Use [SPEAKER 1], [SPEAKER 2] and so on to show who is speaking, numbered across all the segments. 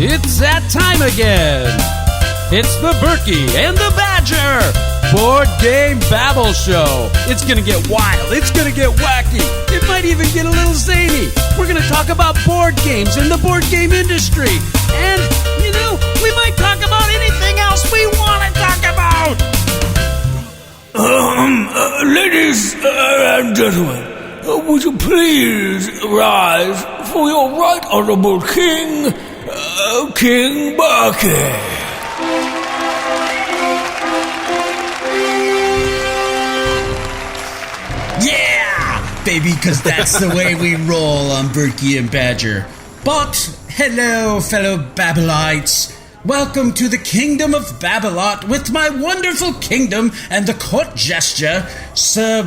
[SPEAKER 1] It's that time again. It's the Berkey and the Badger Board Game Babble Show. It's going to get wild. It's going to get wacky. It might even get a little zany. We're going to talk about board games and the board game industry. And, you know, we might talk about anything else we want to talk about.
[SPEAKER 2] Ladies and gentlemen, would you please rise for your right honorable King Berkey?
[SPEAKER 3] Yeah, baby, because that's the way we roll on Berkey and Badger. But, hello, fellow Babbleites. Welcome to the Kingdom of Babblot with my wonderful kingdom and the court gesture, Sir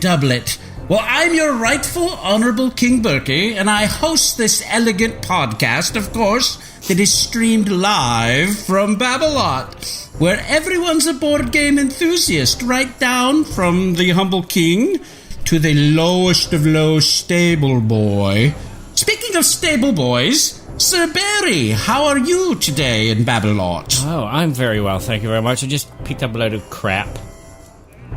[SPEAKER 3] Doublet. Well, I'm your rightful Honorable King Berkey, and I host this elegant podcast, of course, that is streamed live from Babblot, where everyone's a board game enthusiast, right down from the humble king to the lowest of low stable boy. Speaking of stable boys, Sir Barry, how are you today in Babblot?
[SPEAKER 4] Oh, I'm very well, thank you very much. I just picked up a load of crap.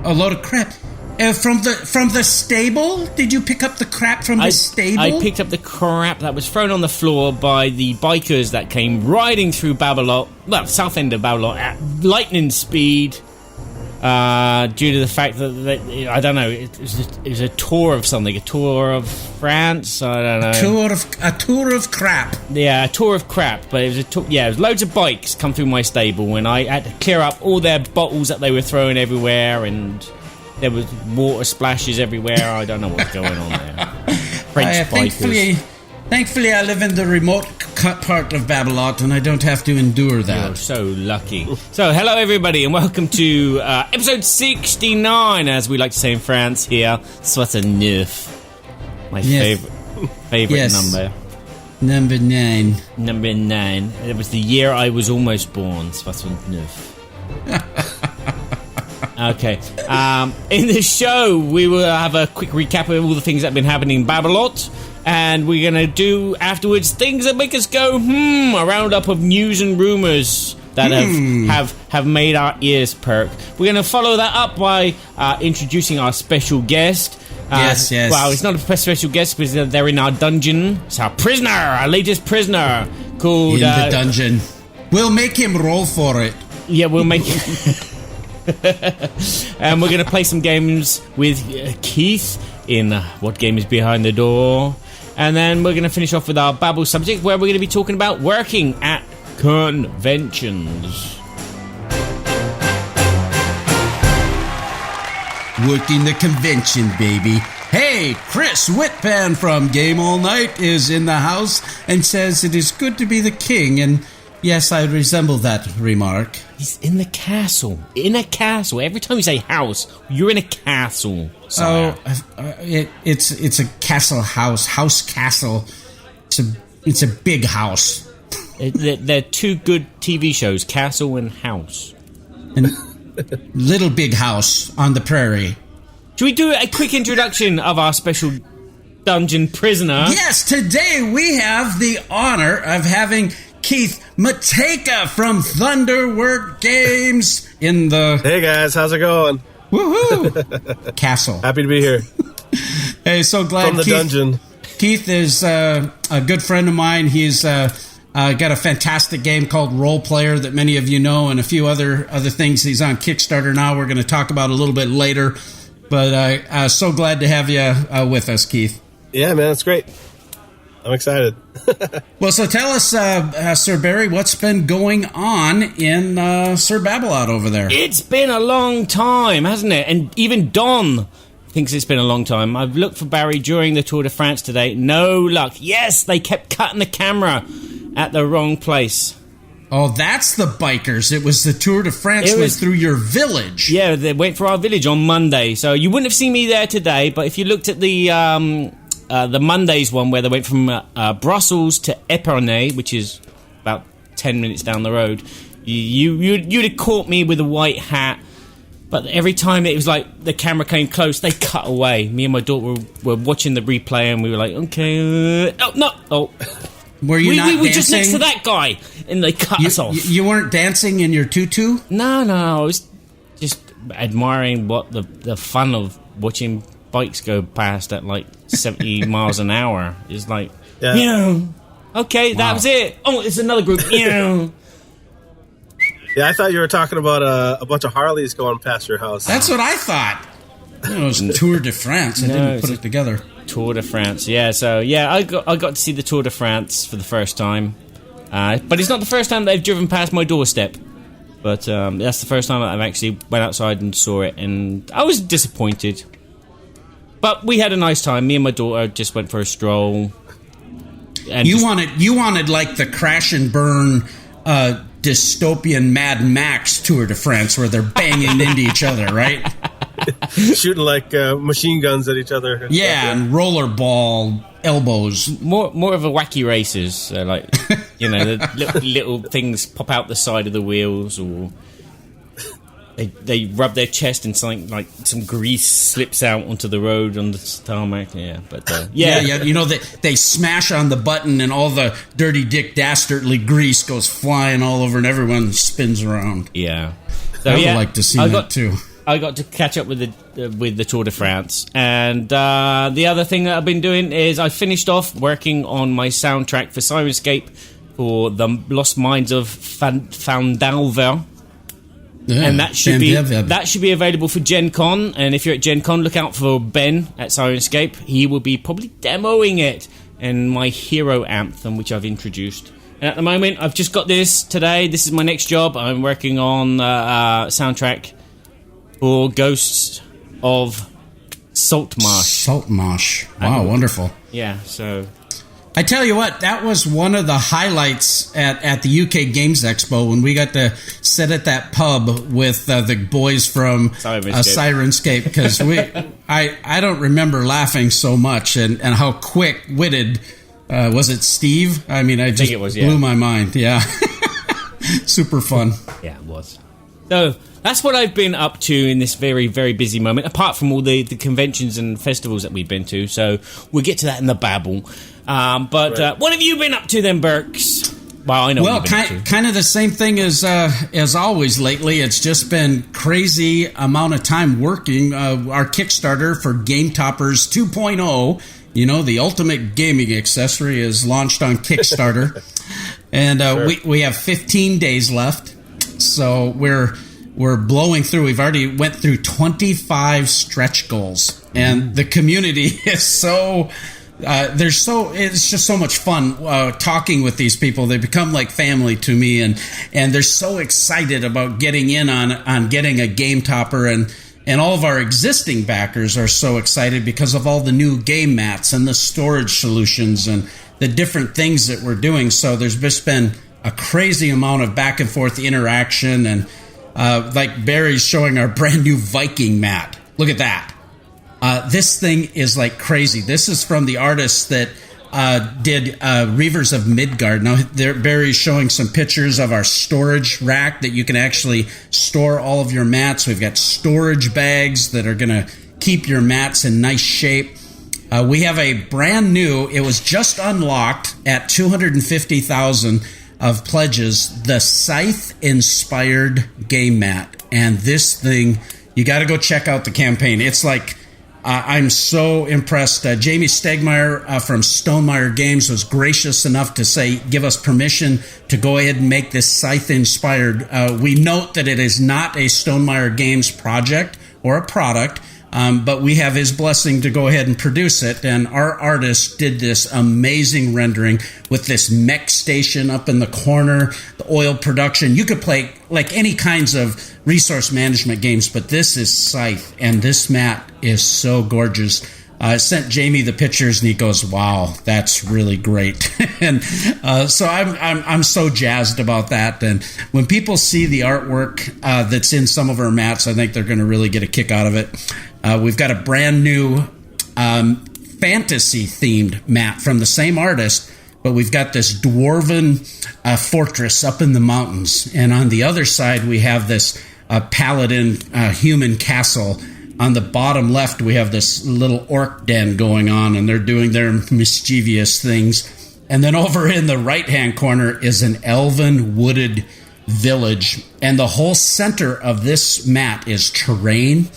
[SPEAKER 3] A load of crap? From the stable? Did you pick up the crap from the stable?
[SPEAKER 4] I picked up the crap that was thrown on the floor by the bikers that came riding through Babblot, well, south end of Babblot, at lightning speed, due to the fact that I don't know, it was a tour of something, a tour of France, I don't know.
[SPEAKER 3] A tour of crap.
[SPEAKER 4] Yeah, a tour of crap, but it was it was loads of bikes come through my stable, and I had to clear up all their bottles that they were throwing everywhere, and there was water splashes everywhere. I don't know what's going on there. French bikers.
[SPEAKER 3] Thankfully, I live in the remote cut part of Babblot, and I don't have to endure that.
[SPEAKER 4] You're so lucky. So, hello everybody, and welcome to episode 69, as we like to say in France here. 69. My favorite number.
[SPEAKER 3] Number 9.
[SPEAKER 4] Number 9. It was the year I was almost born. 69. Okay. In the show, we will have a quick recap of all the things that have been happening in Babblot. And we're going to do, afterwards, things that make us go, a roundup of news and rumours that have made our ears perk. We're going to follow that up by introducing our special guest.
[SPEAKER 3] Yes.
[SPEAKER 4] Well, it's not a special guest because they're in our dungeon. It's our prisoner, our latest prisoner, called...
[SPEAKER 3] In the dungeon. We'll make him roll for it.
[SPEAKER 4] Yeah, we'll make him... And we're going to play some games with Keith in What Game Is Behind the Door. And then we're going to finish off with our Babble subject, where we're going to be talking about working at conventions.
[SPEAKER 3] Working the convention, baby. Hey, Chris Whitpan from Game All Night is in the house and says it is good to be the king, and yes, I resemble that remark.
[SPEAKER 4] He's in the castle. In a castle. Every time you say house, you're in a castle.
[SPEAKER 3] So it's a castle house. House castle. It's a big house.
[SPEAKER 4] They're two good TV shows, Castle and House.
[SPEAKER 3] And Little Big House on the Prairie.
[SPEAKER 4] Should we do a quick introduction of our special dungeon prisoner?
[SPEAKER 3] Yes, today we have the honor of having Keith Matejka from Thunderworks Games in the...
[SPEAKER 5] Hey guys, how's it going?
[SPEAKER 3] Woohoo! Castle.
[SPEAKER 5] Happy to be here.
[SPEAKER 3] Hey, so glad
[SPEAKER 5] from the dungeon.
[SPEAKER 3] Keith is a good friend of mine. He's got a fantastic game called Role Player that many of you know, and a few other things. He's on Kickstarter now. We're going to talk about a little bit later. But so glad to have you with us, Keith.
[SPEAKER 5] Yeah, man, it's great. I'm excited.
[SPEAKER 3] Well, so tell us, Sir Barry, what's been going on in Sir Babblot over there?
[SPEAKER 4] It's been a long time, hasn't it? And even Don thinks it's been a long time. I've looked for Barry during the Tour de France today. No luck. Yes, they kept cutting the camera at the wrong place.
[SPEAKER 3] Oh, that's the bikers. It was the Tour de France was through your village.
[SPEAKER 4] Yeah, they went for our village on Monday. So you wouldn't have seen me there today, but if you looked at the Monday's one where they went from Brussels to Epernay, which is about 10 minutes down the road, you'd have caught me with a white hat. But every time it was like the camera came close, they cut away. Me and my daughter were watching the replay, and we were like, okay,
[SPEAKER 3] Were you not
[SPEAKER 4] we were
[SPEAKER 3] dancing?
[SPEAKER 4] just next to that guy, and they cut us off.
[SPEAKER 3] You weren't dancing in your tutu?
[SPEAKER 4] No, I was just admiring what the fun of watching bikes go past at like 70 miles an hour is like.
[SPEAKER 5] Yeah.
[SPEAKER 4] Okay, that was it. Oh, it's another group.
[SPEAKER 5] Yeah, I thought you were talking about a bunch of Harleys going past your house.
[SPEAKER 3] That's what I thought. It was Tour de France. I didn't put it together.
[SPEAKER 4] Tour de France, yeah. So yeah, I got to see the Tour de France for the first time, but it's not the first time they've driven past my doorstep. But that's the first time I've actually went outside and saw it, and I was disappointed. But we had a nice time. Me and my daughter just went for a stroll. And
[SPEAKER 3] you wanted like the crash and burn dystopian Mad Max Tour de France where they're banging into each other, right?
[SPEAKER 5] Shooting like machine guns at each other.
[SPEAKER 3] Yeah, and rollerball elbows.
[SPEAKER 4] More of a wacky races, like the little things pop out the side of the wheels, or they rub their chest and something like some grease slips out onto the road on the tarmac. Yeah, but
[SPEAKER 3] yeah. You know they smash on the button and all the dirty dick dastardly grease goes flying all over and everyone spins around.
[SPEAKER 4] Yeah, so,
[SPEAKER 3] I would like to see that too.
[SPEAKER 4] I got to catch up with the Tour de France, and the other thing that I've been doing is I finished off working on my soundtrack for Sirenscape for the Lost Mines of Foundalver, and that should be available for Gen Con. And if you're at Gen Con, look out for Ben at Sirenscape. He will be probably demoing it and my hero anthem, which I've introduced. And at the moment, I've just got this today. This is my next job. I'm working on soundtrack for Ghosts of Saltmarsh.
[SPEAKER 3] Saltmarsh. Wow, wonderful.
[SPEAKER 4] Yeah, so...
[SPEAKER 3] I tell you what, that was one of the highlights at the UK Games Expo when we got to sit at that pub with the boys from Sirenscape, because I don't remember laughing so much and how quick-witted, was it Steve? I mean, I think it was, blew my mind, yeah. Super fun.
[SPEAKER 4] Yeah, it was. So... that's what I've been up to in this very, very busy moment, apart from all the conventions and festivals that we've been to. So we'll get to that in the Babble. But what have you been up to then, Burks? Well, I know.
[SPEAKER 3] Well, kind of the same thing as always lately. It's just been crazy amount of time working. Our Kickstarter for Game Toppers 2.0, the ultimate gaming accessory, is launched on Kickstarter. And we have 15 days left. So we're blowing through. We've already went through 25 stretch goals, and the community is so. It's just so much fun talking with these people. They become like family to me, and they're so excited about getting in on getting a game topper, and all of our existing backers are so excited because of all the new game mats and the storage solutions and the different things that we're doing. So there's just been a crazy amount of back and forth interaction, and like Barry's showing our brand new Viking mat. Look at that. This thing is like crazy. This is from the artists that did Reavers of Midgard. Now, Barry's showing some pictures of our storage rack that you can actually store all of your mats. We've got storage bags that are going to keep your mats in nice shape. We have a brand new, it was just unlocked at 250,000 of pledges, the Scythe-inspired game mat. And this thing, you got to go check out the campaign. It's like, I'm so impressed. Jamie Stegmeyer from Stonemaier Games was gracious enough to give us permission to go ahead and make this Scythe-inspired. We note that it is not a Stonemaier Games project or a product, but we have his blessing to go ahead and produce it. And our artist did this amazing rendering with this mech station up in the corner, the oil production. You could play like any kinds of resource management games, but this is Scythe, and this mat is so gorgeous. I sent Jamie the pictures, and he goes, "Wow, that's really great." And so I'm so jazzed about that. And when people see the artwork that's in some of our mats, I think they're going to really get a kick out of it. We've got a brand new fantasy-themed mat from the same artist, but we've got this dwarven fortress up in the mountains. And on the other side, we have this paladin human castle. On the bottom left, we have this little orc den going on, and they're doing their mischievous things. And then over in the right-hand corner is an elven wooded village. And the whole center of this mat is terrain.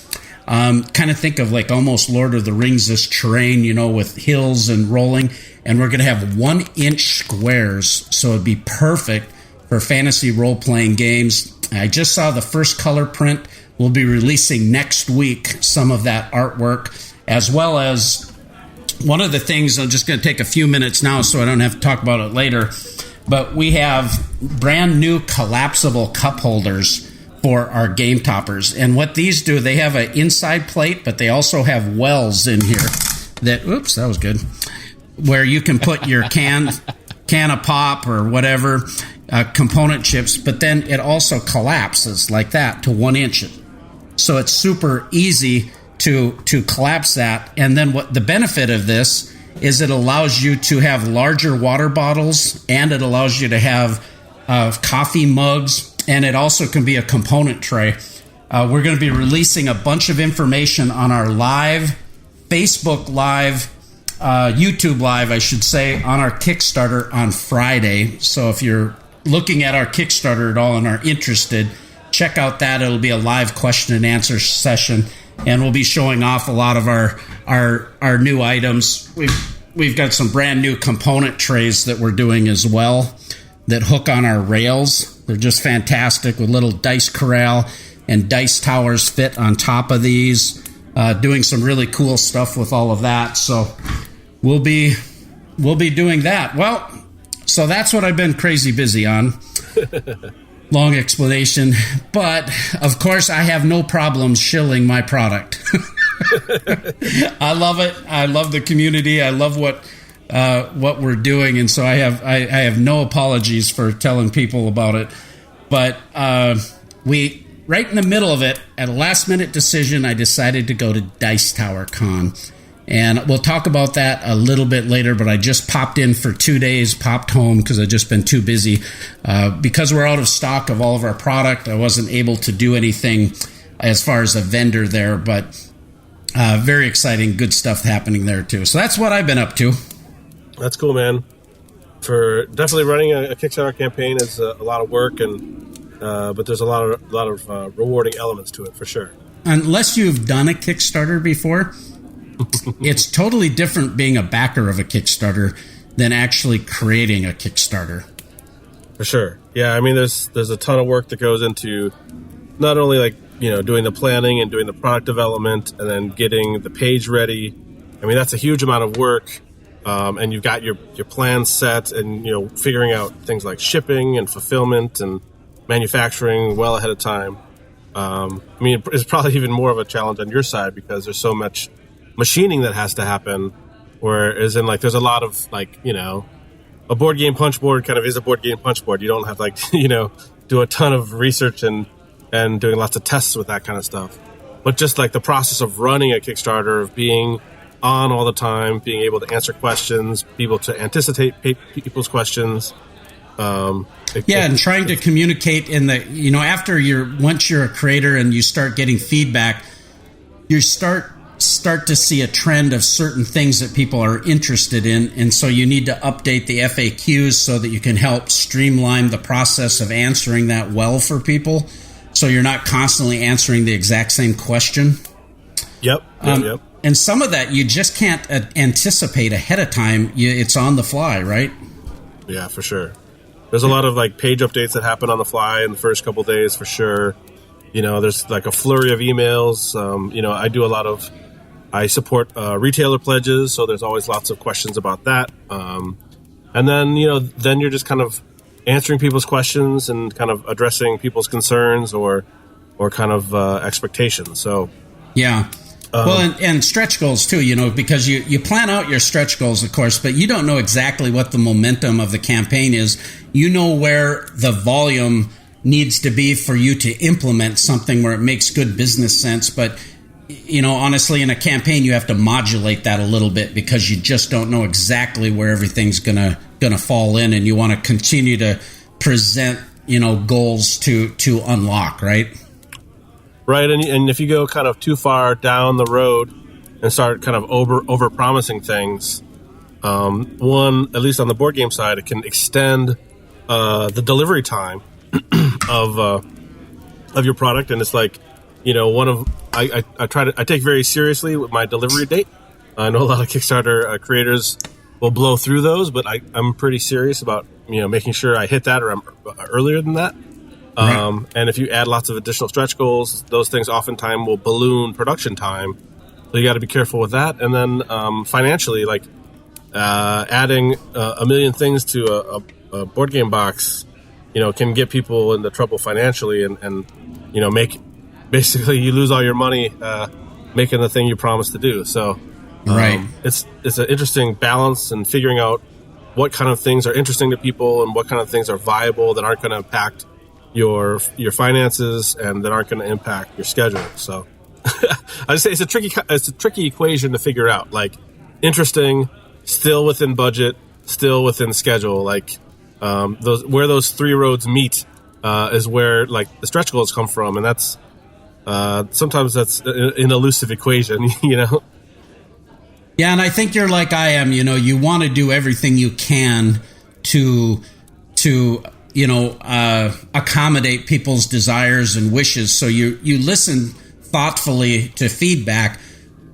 [SPEAKER 3] Kind of think of like almost Lord of the Rings, this terrain, with hills and rolling. And we're going to have 1-inch squares. So it'd be perfect for fantasy role-playing games. I just saw the first color print. We'll be releasing next week some of that artwork, as well as one of the things, I'm just going to take a few minutes now so I don't have to talk about it later, but we have brand new collapsible cup holders for our game toppers. And what these do, they have an inside plate, but they also have wells in here that, oops, that was good, where you can put your can of pop or whatever, component chips, but then it also collapses like that to 1 inch. So it's super easy to collapse that. And then what the benefit of this is, it allows you to have larger water bottles, and it allows you to have coffee mugs, and it also can be a component tray. We're going to be releasing a bunch of information on our live, Facebook Live, YouTube Live, I should say, on our Kickstarter on Friday. So if you're looking at our Kickstarter at all and are interested, check out that. It'll be a live question and answer session, and we'll be showing off a lot of our new items. We've got some brand new component trays that we're doing as well that hook on our rails. They're just fantastic, with little dice corral and dice towers fit on top of these. Doing some really cool stuff with all of that. So we'll be doing that. Well, so that's what I've been crazy busy on. Long explanation, but of course I have no problem shilling my product. I love it. I love the community. I love what we're doing, and so I have no apologies for telling people about it. But we, right in the middle of it, at a last minute decision, I decided to go to Dice Tower Con. And we'll talk about that a little bit later, but I just popped in for 2 days, popped home because I've just been too busy. Because we're out of stock of all of our product, I wasn't able to do anything as far as a vendor there, but very exciting, good stuff happening there too. So that's what I've been up to.
[SPEAKER 5] That's cool, man. For definitely running a Kickstarter campaign is a lot of work, and but there's a lot of rewarding elements to it for sure.
[SPEAKER 3] Unless you've done a Kickstarter before, it's totally different being a backer of a Kickstarter than actually creating a Kickstarter.
[SPEAKER 5] For sure. Yeah, I mean, there's a ton of work that goes into not only doing the planning and doing the product development and then getting the page ready. I mean, that's a huge amount of work. And you've got your plan set, and figuring out things like shipping and fulfillment and manufacturing well ahead of time. I mean, it's probably even more of a challenge on your side because there's so much machining that has to happen, whereas there's a lot of a board game punch board kind of is a board game punch board. You don't have do a ton of research and doing lots of tests with that kind of stuff. But just the process of running a Kickstarter, of being on all the time, being able to answer questions, be able to anticipate people's questions.
[SPEAKER 3] And trying to communicate in the, after once you're a creator and you start getting feedback, you start to see a trend of certain things that people are interested in. And so you need to update the FAQs so that you can help streamline the process of answering that well for people. So you're not constantly answering the exact same question. Yep. And some of that you just can't anticipate ahead of time. It's on the fly, right?
[SPEAKER 5] Yeah, for sure. There's a lot of page updates that happen on the fly in the first couple days, for sure. There's a flurry of emails. I support retailer pledges, so there's always lots of questions about that. And then you're just kind of answering people's questions and kind of addressing people's concerns or kind of expectations. So
[SPEAKER 3] yeah. Well, and stretch goals too, because you plan out your stretch goals, of course, but you don't know exactly what the momentum of the campaign is. You know where the volume needs to be for you to implement something where it makes good business sense. But, honestly, in a campaign, you have to modulate that a little bit because you just don't know exactly where everything's gonna fall in, and you want to continue to present, goals to unlock, right?
[SPEAKER 5] Right, and if you go kind of too far down the road and start kind of over promising things, One, at least on the board game side, it can extend the delivery time of your product, and it's like, I take very seriously with my delivery date. I know a lot of Kickstarter creators will blow through those, but I'm pretty serious about making sure I hit that or I'm earlier than that. Right. And if you add lots of additional stretch goals, those things oftentimes will balloon production time. So you got to be careful with that. And then financially, like adding a million things to a board game box, can get people into trouble financially and make basically you lose all your money making the thing you promised to do. So
[SPEAKER 3] right,
[SPEAKER 5] it's an interesting balance and figuring out what kind of things are interesting to people and what kind of things are viable that aren't going to impact your finances and that aren't going to impact your schedule. So I just say it's a tricky equation to figure out. Like interesting, still within budget, still within schedule. Like those three roads meet is where like the stretch goals come from, and that's sometimes that's an elusive equation.
[SPEAKER 3] Yeah, and I think you're like I am. You want to do everything you can to accommodate people's desires and wishes. So you listen thoughtfully to feedback,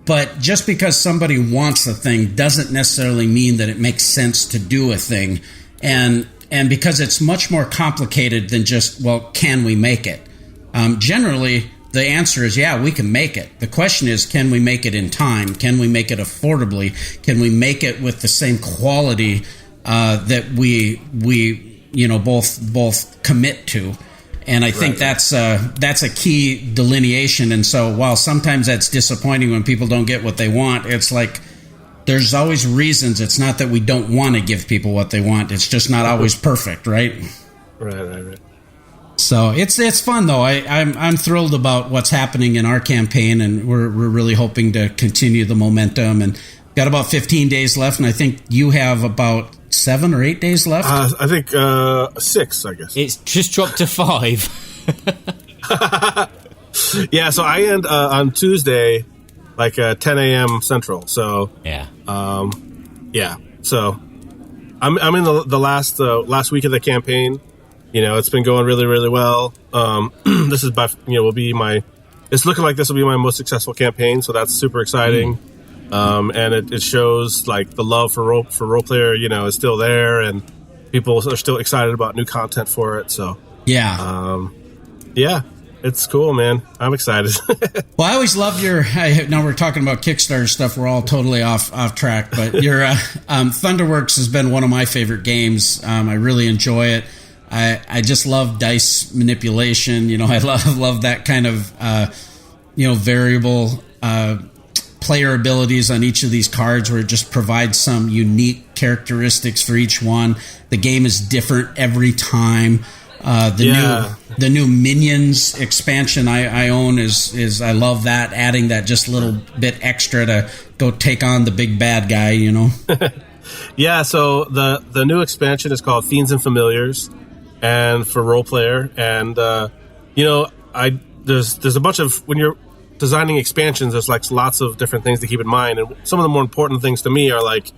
[SPEAKER 3] but just because somebody wants a thing doesn't necessarily mean that it makes sense to do a thing. And because it's much more complicated than just, well, can we make it? Generally, the answer is, yeah, we can make it. The question is, can we make it in time? Can we make it affordably? Can we make it with the same quality that we both commit to? And I think that's a key delineation. And so while sometimes that's disappointing when people don't get what they want, it's like there's always reasons. It's not that we don't want to give people what they want. It's just not always perfect, right?
[SPEAKER 5] Right.
[SPEAKER 3] So it's fun though. I'm thrilled about what's happening in our campaign, and we're really hoping to continue the momentum. And got about 15 days left, and I think you have about 7 or 8 days left.
[SPEAKER 5] I think 6. I guess
[SPEAKER 4] it's just dropped to 5.
[SPEAKER 5] Yeah, so I end on Tuesday, like 10 a.m. Central. So
[SPEAKER 4] yeah.
[SPEAKER 5] So I'm in the last week of the campaign. It's been going really, really well. This is it's looking like this will be my most successful campaign, so that's super exciting. And it shows like the love for role player, is still there, and people are still excited about new content for it. So
[SPEAKER 3] yeah,
[SPEAKER 5] it's cool, man. I'm excited.
[SPEAKER 3] Well, I always love now we're talking about Kickstarter stuff. We're all totally off track, but your Thunderworks has been one of my favorite games. I really enjoy it. I just love dice manipulation. I love that kind of variable player abilities on each of these cards, where it just provides some unique characteristics for each one. The game is different every time. The new Minions expansion I own is I love that, adding that just little bit extra to go take on the big bad guy.
[SPEAKER 5] Yeah. So the new expansion is called Fiends and Familiars. And for role player, and there's a bunch of, when you're designing expansions, there's like lots of different things to keep in mind, and some of the more important things to me are like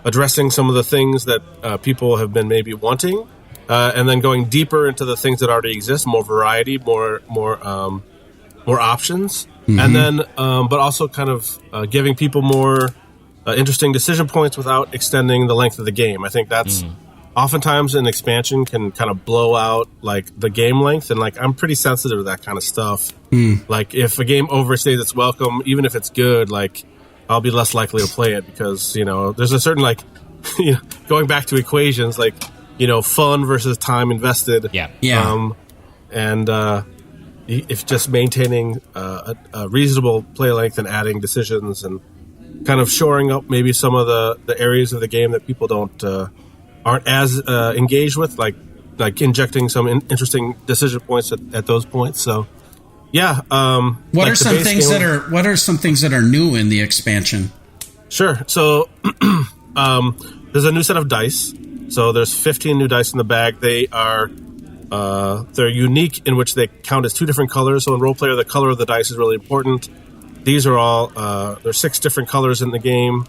[SPEAKER 5] addressing some of the things that people have been maybe wanting, and then going deeper into the things that already exist, more variety, more options, and then but also kind of giving people more interesting decision points without extending the length of the game. I think that's. Oftentimes an expansion can kind of blow out like the game length, and like I'm pretty sensitive to that kind of stuff. Like if a game overstays its welcome, even if it's good, like I'll be less likely to play it because there's a certain like going back to equations, like fun versus time invested. And if just maintaining a reasonable play length and adding decisions and kind of shoring up maybe some of the areas of the game that people aren't as engaged with, like injecting some interesting decision points at those points. So, yeah.
[SPEAKER 3] What are some things that are new in the expansion?
[SPEAKER 5] Sure. So, there's a new set of dice. So there's 15 new dice in the bag. They are they're unique in which they count as 2 different colors. So in role player, the color of the dice is really important. These are all there's 6 different colors in the game.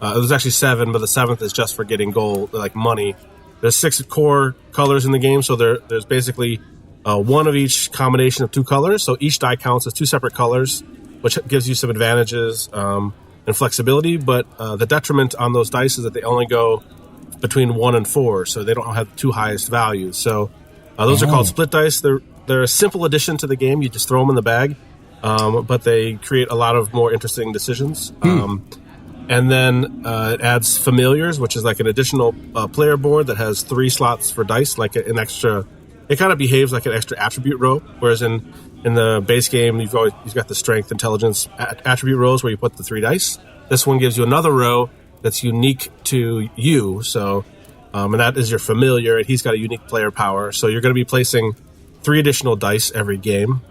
[SPEAKER 5] There's actually 7, but the 7th is just for getting gold, like money. There's 6 core colors in the game, so there's basically 1 of each combination of 2 colors. So each die counts as 2 separate colors, which gives you some advantages and flexibility. But the detriment on those dice is that they only go between 1 and 4, so they don't have the 2 highest values. So those are called split dice. They're a simple addition to the game. You just throw them in the bag, but they create a lot of more interesting decisions. And then it adds familiars, which is like an additional player board that has 3 slots for dice, like an extra. It kind of behaves like an extra attribute row, whereas in the base game you've got the strength, intelligence attribute rows where you put the 3 dice. This one gives you another row that's unique to you. So, and that is your familiar, and he's got a unique player power. So you're going to be placing 3 additional dice every game,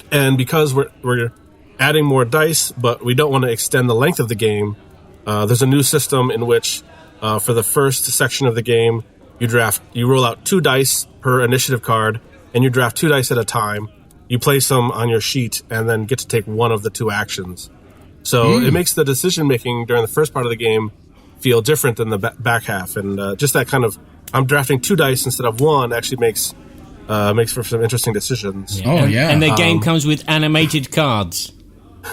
[SPEAKER 5] and because we're adding more dice, but we don't want to extend the length of the game. There's a new system in which, for the first section of the game, you roll out 2 dice per initiative card, and you draft 2 dice at a time. You place them on your sheet, and then get to take one of the 2 actions. So it makes the decision making during the first part of the game feel different than the back half, and just that kind of I'm drafting 2 dice instead of 1 actually makes for some interesting decisions.
[SPEAKER 3] Oh yeah,
[SPEAKER 4] and the game comes with animated cards.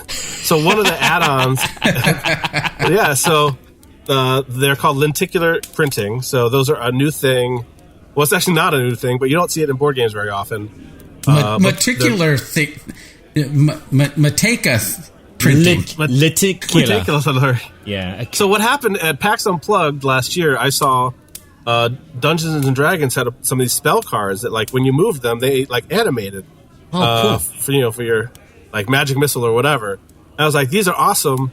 [SPEAKER 5] So one of the add-ons, they're called lenticular printing. So those are a new thing. Well, it's actually not a new thing, but you don't see it in board games very often.
[SPEAKER 3] Matejka printing.
[SPEAKER 4] Lenticular. Yeah. Okay.
[SPEAKER 5] So what happened at PAX Unplugged last year, I saw Dungeons and Dragons had some of these spell cards that, like, when you moved them, they like animated.
[SPEAKER 4] Oh, cool.
[SPEAKER 5] For your like magic missile or whatever. And I was like, these are awesome.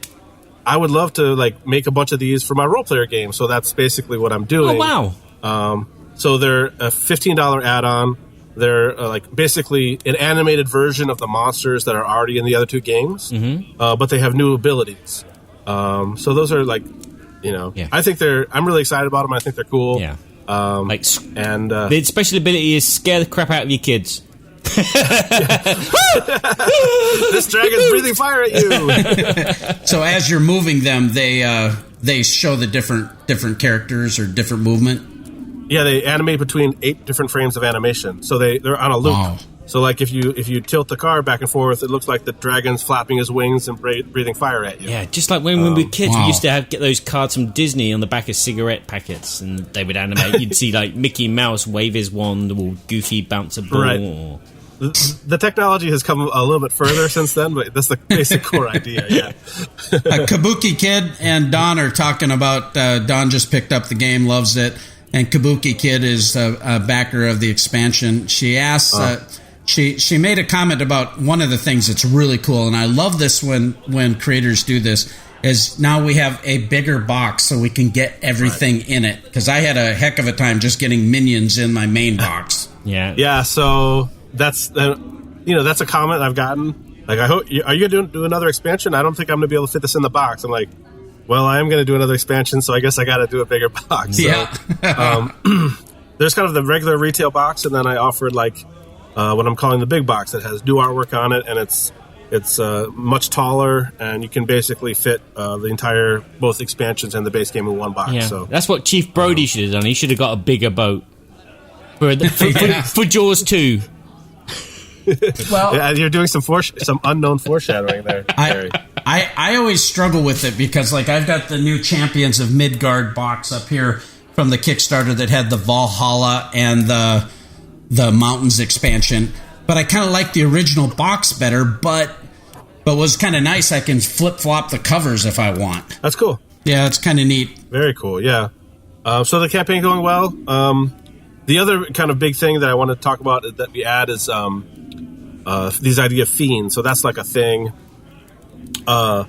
[SPEAKER 5] I would love to like make a bunch of these for my role player game. So that's basically what I'm doing.
[SPEAKER 4] Oh wow.
[SPEAKER 5] So they're a $15 add-on. They're like basically an animated version of the monsters that are already in the other 2 games, but they have new abilities. So those are like, I think I'm really excited about them. I think they're cool.
[SPEAKER 4] Yeah. The special ability is scare the crap out of your kids.
[SPEAKER 5] This dragon's breathing fire at you.
[SPEAKER 3] So as you're moving them, they show the different characters or different movement.
[SPEAKER 5] Yeah, they animate between 8 different frames of animation, so they're on a loop.
[SPEAKER 3] Wow.
[SPEAKER 5] So like if you tilt the car back and forth, it looks like the dragon's flapping his wings and breathing fire at you.
[SPEAKER 4] Yeah, just like when we were kids, we used to get those cards from Disney on the back of cigarette packets, and they would animate. You'd see like Mickey Mouse wave his wand, or Goofy bounce a ball.
[SPEAKER 5] Right. The technology has come a little bit further since then, but that's the basic core idea, yeah.
[SPEAKER 3] Kabuki Kid and Don are talking about, Don just picked up the game, loves it, and Kabuki Kid is a backer of the expansion. She asks, she made a comment about one of the things that's really cool, and I love this when creators do this, is now we have a bigger box so we can get everything in it, because I had a heck of a time just getting minions in my main box.
[SPEAKER 5] Yeah, so that's that's a comment I've gotten. Like, I hope are you going to do another expansion? I don't think I'm going to be able to fit this in the box. I'm like, well, I am going to do another expansion, so I guess I got to do a bigger box.
[SPEAKER 3] Yeah.
[SPEAKER 5] So, there's kind of the regular retail box, and then I offered like what I'm calling the big box that has new artwork on it, and it's much taller, and you can basically fit the entire both expansions and the base game in one box.
[SPEAKER 4] Yeah.
[SPEAKER 5] So
[SPEAKER 4] that's what Chief Brody should have done. He should have got a bigger boat for Jaws 2.
[SPEAKER 3] Well,
[SPEAKER 5] yeah, you're doing some unknown foreshadowing there.
[SPEAKER 3] I always struggle with it because, like, I've got the new Champions of Midgard box up here from the Kickstarter that had the Valhalla and the Mountains expansion, but I kind of like the original box better. But was kind of nice. I can flip flop the covers if I want.
[SPEAKER 5] That's cool.
[SPEAKER 3] Yeah, it's kind of neat.
[SPEAKER 5] Very cool. Yeah. So the campaign going well. The other kind of big thing that I want to talk about that we add is these idea of fiends. So that's like a thing. They're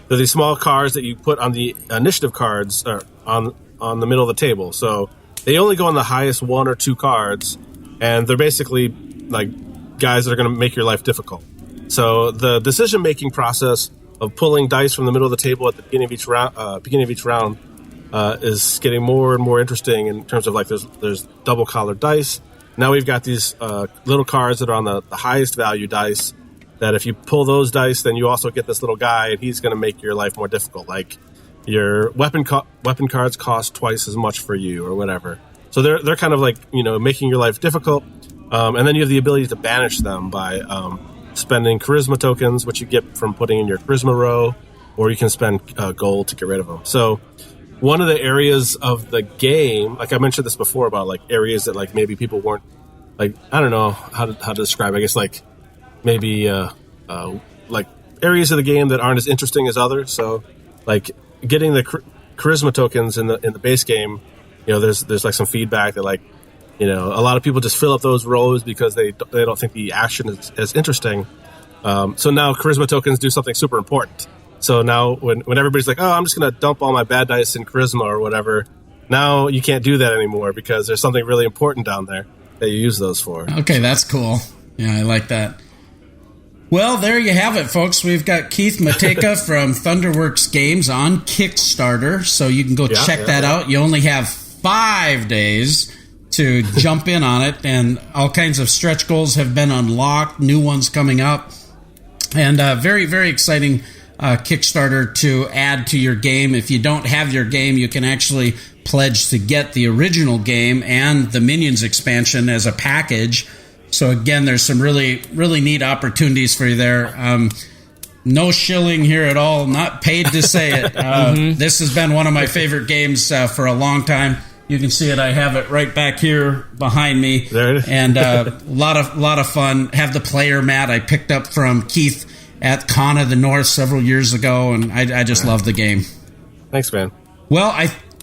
[SPEAKER 5] these small cards that you put on the initiative cards or on the middle of the table. So they only go on the highest 1 or 2 cards, and they're basically like guys that are going to make your life difficult. So the decision-making process of pulling dice from the middle of the table at the beginning of each round is getting more and more interesting in terms of like there's double-collared dice. Now we've got these little cards that are on the highest value dice that if you pull those dice, then you also get this little guy, and he's going to make your life more difficult. Like your weapon cards cost twice as much for you or whatever. So they're kind of like, making your life difficult. And then you have the ability to banish them by spending charisma tokens, which you get from putting in your charisma row, or you can spend gold to get rid of them. So one of the areas of the game, like I mentioned this before about like areas that like maybe people weren't like, I don't know how to describe, I guess like maybe like areas of the game that aren't as interesting as others. So like getting the charisma tokens in the base game, there's like some feedback that like, a lot of people just fill up those rows because they don't think the action is as interesting. So now charisma tokens do something super important. So now when everybody's like, oh, I'm just going to dump all my bad dice in charisma or whatever, now you can't do that anymore because there's something really important down there that you use those for.
[SPEAKER 3] Okay, that's cool. Yeah, I like that. Well, there you have it, folks. We've got Keith Matejka from Thunderworks Games on Kickstarter, so you can go check that out. You only have 5 days to jump in on it, and all kinds of stretch goals have been unlocked, new ones coming up, and very, very exciting Kickstarter to add to your game. If you don't have your game, you can actually pledge to get the original game and the Minions expansion as a package. So again, there's some really, really neat opportunities for you there. No shilling here at all, not paid to say it. This has been one of my favorite games for a long time. You can see it. I have it right back here behind me.
[SPEAKER 5] There it is.
[SPEAKER 3] And a lot of fun. Have the player mat I picked up from Keith at Con of the North several years ago, and I just love the game.
[SPEAKER 5] Thanks, man.
[SPEAKER 3] Well,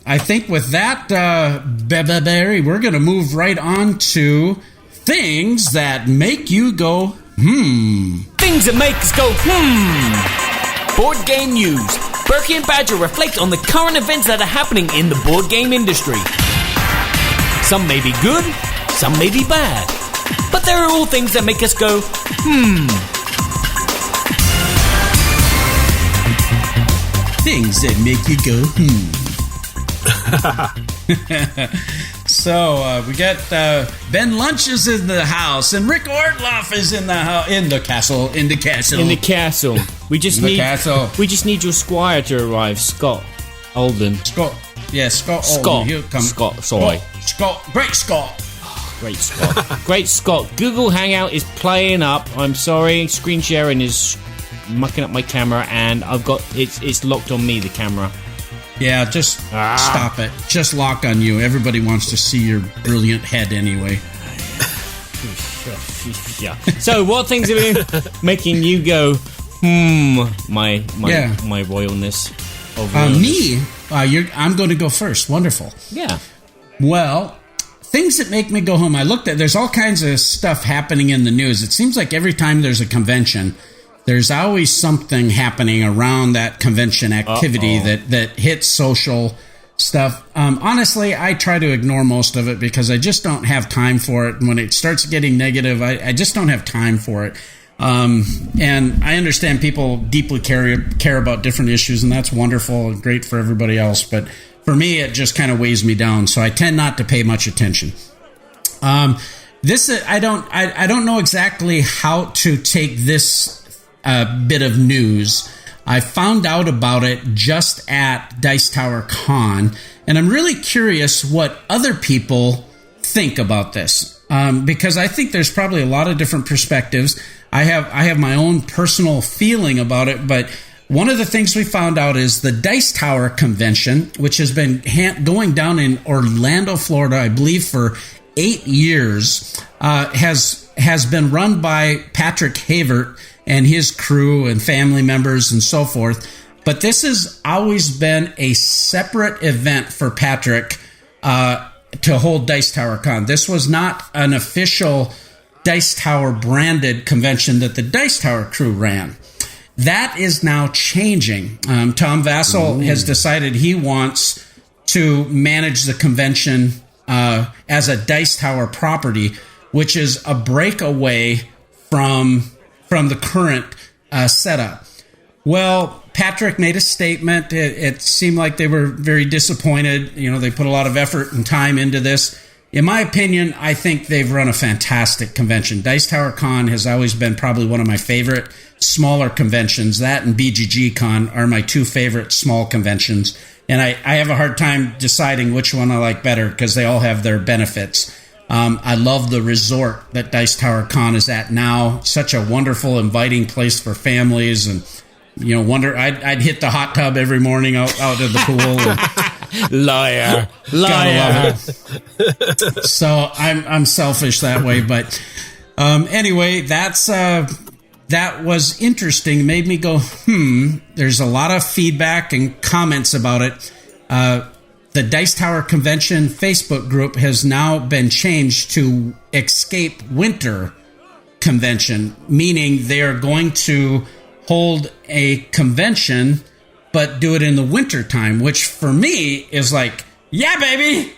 [SPEAKER 3] I think with that, Barry, we're going to move right on to things that make you go,
[SPEAKER 6] Things that make us go, Board game news. Berkey and Badger reflect on the current events that are happening in the board game industry. Some may be good, some may be bad, but there are all things that make us go,
[SPEAKER 3] Things that make you go, So we got Ben Lunch is in the house, and Rick Ortloff is in the castle.
[SPEAKER 4] We just need your squire to arrive, Scott Olden.
[SPEAKER 3] Scott
[SPEAKER 4] Scott.
[SPEAKER 3] Olden. He'll come.
[SPEAKER 4] Scott. Sorry.
[SPEAKER 3] Great Scott.
[SPEAKER 4] Great Scott. Google Hangout is playing up. I'm sorry, screen sharing is mucking up my camera, and I've got it's locked on me, the camera.
[SPEAKER 3] Yeah, just stop it. Just lock on you. Everybody wants to see your brilliant head anyway.
[SPEAKER 4] Yeah. So, what things have been making you go, my royalness?
[SPEAKER 3] Me? I'm going to go first. Wonderful.
[SPEAKER 4] Yeah.
[SPEAKER 3] Well, things that make me go home. I looked at. There's all kinds of stuff happening in the news. It seems like every time there's a convention, there's always something happening around that convention activity that hits social stuff. Honestly, I try to ignore most of it because I just don't have time for it. And when it starts getting negative, I just don't have time for it. And I understand people deeply care about different issues, and that's wonderful and great for everybody else. But for me, it just kind of weighs me down. So I tend not to pay much attention. I don't know exactly how to take this bit of news. I found out about it just at Dice Tower Con, and I'm really curious what other people think about this, because I think there's probably a lot of different perspectives. I have my own personal feeling about it, but one of the things we found out is the Dice Tower Convention, which has been going down in Orlando, Florida, I believe for 8 years, has been run by Patrick Havert and his crew and family members and so forth. But this has always been a separate event for Patrick to hold Dice Tower Con. This was not an official Dice Tower branded convention that the Dice Tower crew ran. That is now changing. Tom Vassell has decided he wants to manage the convention as a Dice Tower property, which is a breakaway from the current setup. Well, Patrick made a statement. It seemed like they were very disappointed. They put a lot of effort and time into this. In my opinion, I think they've run a fantastic convention. Dice Tower Con has always been probably one of my favorite smaller conventions. That and BGG Con are my two favorite small conventions. And I have a hard time deciding which one I like better because they all have their benefits. I love the resort that Dice Tower Con is at now. Such a wonderful, inviting place for families. And, I'd hit the hot tub every morning out of the pool. And
[SPEAKER 4] Liar.
[SPEAKER 3] gotta love it. So I'm selfish that way. But anyway, that was interesting. Made me go, There's a lot of feedback and comments about it. The Dice Tower Convention Facebook group has now been changed to Escape Winter Convention, meaning they are going to hold a convention, but do it in the winter time, which for me is like, yeah, baby.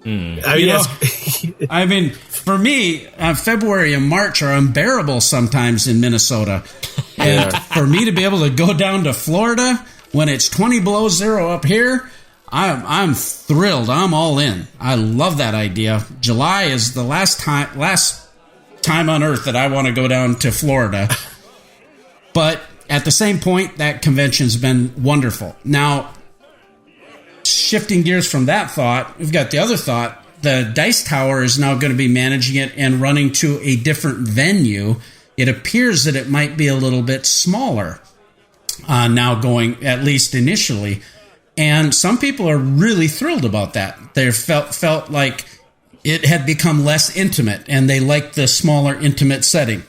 [SPEAKER 3] I mean, for me, February and March are unbearable sometimes in Minnesota. And for me to be able to go down to Florida when it's 20 below zero up here, I'm thrilled. I'm all in. I love that idea. July is the last time on earth that I want to go down to Florida. But at the same point, that convention's been wonderful. Now, shifting gears from that thought, we've got the other thought. The Dice Tower is now going to be managing it and running to a different venue. It appears that it might be a little bit smaller now going, at least initially. And some people are really thrilled about that. They felt like it had become less intimate, and they liked the smaller, intimate setting.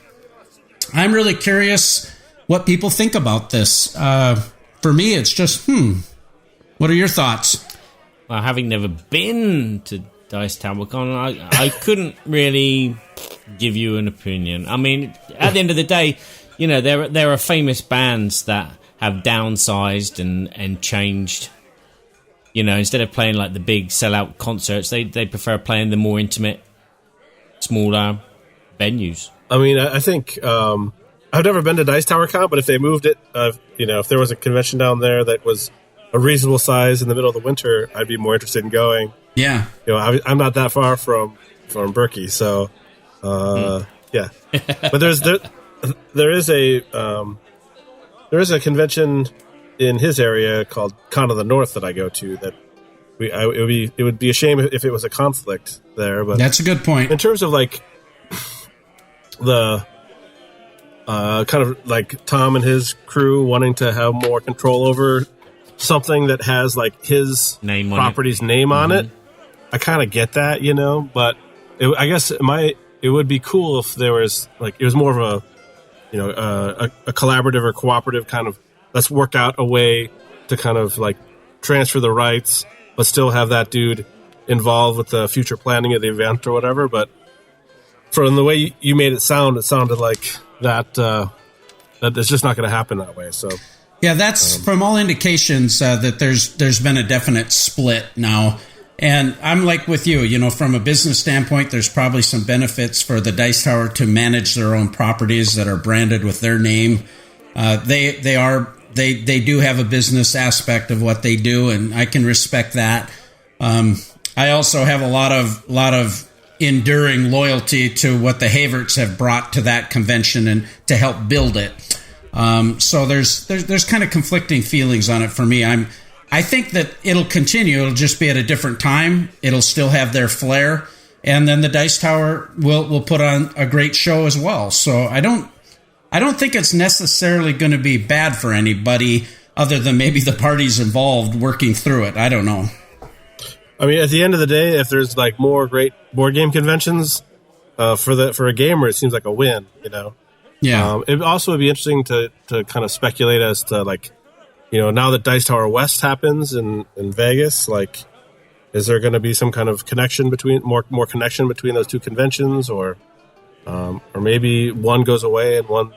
[SPEAKER 3] I'm really curious what people think about this. For me, it's just, What are your thoughts?
[SPEAKER 4] Well, having never been to Dice Tower Con, I couldn't really give you an opinion. I mean, at the end of the day, there are famous bands that have downsized and changed. Instead of playing like the big sellout concerts, they prefer playing the more intimate, smaller venues.
[SPEAKER 5] I mean, I think I've never been to Dice Tower Con, but if they moved it, if there was a convention down there that was a reasonable size in the middle of the winter, I'd be more interested in going. Yeah. I'm not that far from Berkey, so yeah. But there is a convention in his area called Con of the North that I go to that it would be a shame if it was a conflict there. But
[SPEAKER 3] that's a good point.
[SPEAKER 5] In terms of like the kind of like Tom and his crew wanting to have more control over something that has like his property's name on it, I kind of get that, but I guess it would be cool if there was like, it was more of a collaborative or cooperative kind of, let's work out a way to kind of like transfer the rights, but still have that dude involved with the future planning of the event or whatever. But from the way you made it sounded like that it's just not going to happen that way. So
[SPEAKER 3] yeah, that's from all indications that there's been a definite split now. And I'm like with you, from a business standpoint, there's probably some benefits for the Dice Tower to manage their own properties that are branded with their name. They do have a business aspect of what they do, and I can respect that. I also have a lot of enduring loyalty to what the Haverts have brought to that convention and to help build it. So there's kind of conflicting feelings on it for me. I think that it'll continue. It'll just be at a different time. It'll still have their flair, and then the Dice Tower will put on a great show as well. So I don't think it's necessarily going to be bad for anybody other than maybe the parties involved working through it. I don't know.
[SPEAKER 5] I mean, at the end of the day, if there's like more great board game conventions for a gamer, it seems like a win.
[SPEAKER 3] Yeah.
[SPEAKER 5] It also would be interesting to kind of speculate as to like, now that Dice Tower West happens in Vegas, like, is there going to be some kind of connection between more connection between those two conventions, or maybe one goes away and one,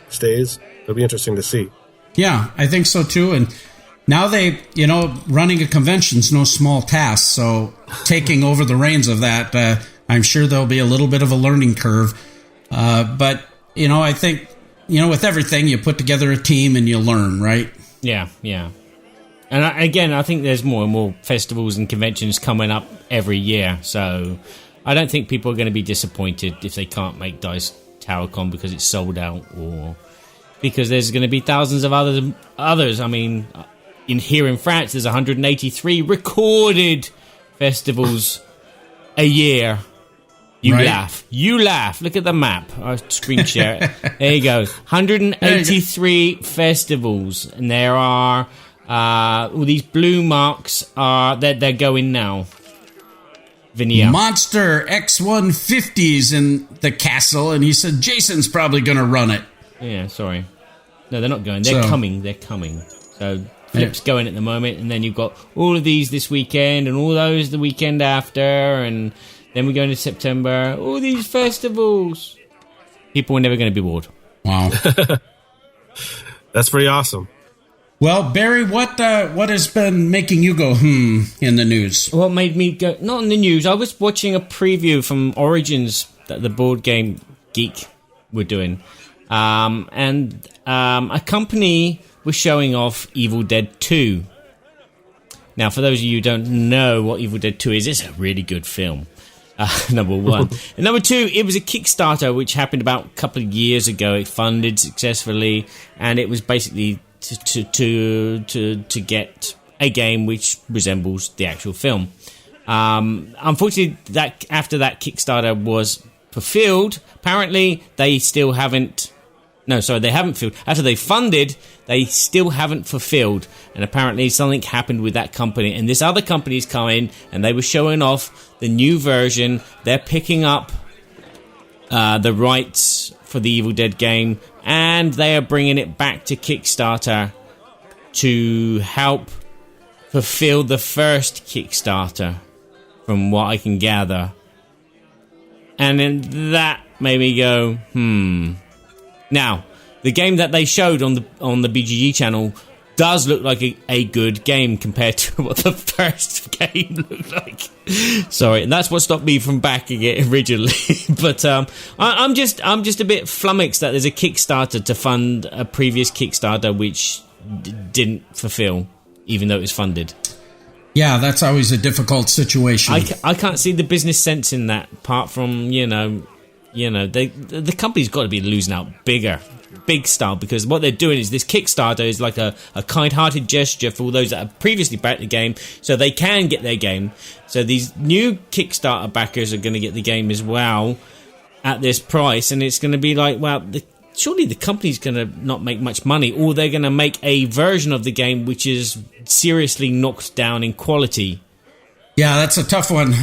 [SPEAKER 5] stays? It'll be interesting to see.
[SPEAKER 3] Yeah, I think so too. And now running a convention's no small task. So taking over the reins of that, I'm sure there'll be a little bit of a learning curve. But I think, with everything, you put together a team and you learn, right?
[SPEAKER 4] Yeah. And I think there's more and more festivals and conventions coming up every year. So I don't think people are going to be disappointed if they can't make Dice TowerCon because it's sold out, or because there's going to be thousands of others. I mean, here in France, there's 183 recorded festivals a year. You laugh. Look at the map. I'll screen share it. There you go. 183 festivals, and there are all these blue marks are they're going now. Vinia.
[SPEAKER 3] Monster X150's in the castle, and he said Jason's probably going to run it.
[SPEAKER 4] Yeah, sorry. No, they're not going. They're coming. They're coming. So Flip's going at the moment, and then you've got all of these this weekend, and all those the weekend after, and then we go into September. All these festivals. People are never going to be bored.
[SPEAKER 3] Wow.
[SPEAKER 5] That's pretty awesome.
[SPEAKER 3] Well, Barry, what has been making you go in the news?
[SPEAKER 4] What made me go? Not in the news. I was watching a preview from Origins that the Board Game Geek were doing, and a company was showing off Evil Dead 2. Now, for those of you who don't know what Evil Dead 2 is, it's a really good film. Number one. And number two, it was a Kickstarter which happened about a couple of years ago. It funded successfully, and it was basically to get a game which resembles the actual film. Unfortunately, that after that Kickstarter was fulfilled, apparently they still haven't. No, sorry, they haven't fulfilled. After they funded, they still haven't fulfilled, and apparently something happened with that company. And this other company's come in, and they were showing off the new version. They're picking up the rights for the Evil Dead game, and they are bringing it back to Kickstarter to help fulfill the first Kickstarter, from what I can gather. And then that made me go, Now, the game that they showed on the BGG channel does look like a good game compared to what the first game looked like. Sorry, and that's what stopped me from backing it originally. But I'm just a bit flummoxed that there's a Kickstarter to fund a previous Kickstarter which didn't fulfill, even though it was funded.
[SPEAKER 3] Yeah, that's always a difficult situation.
[SPEAKER 4] I can't see the business sense in that, apart from the company's got to be losing out big style, because what they're doing is this Kickstarter is like a kind-hearted gesture for all those that have previously backed the game, so they can get their game. So these new Kickstarter backers are going to get the game as well at this price, and it's going to be like, well, surely the company's going to not make much money, or they're going to make a version of the game which is seriously knocked down in quality.
[SPEAKER 3] Yeah, that's a tough one.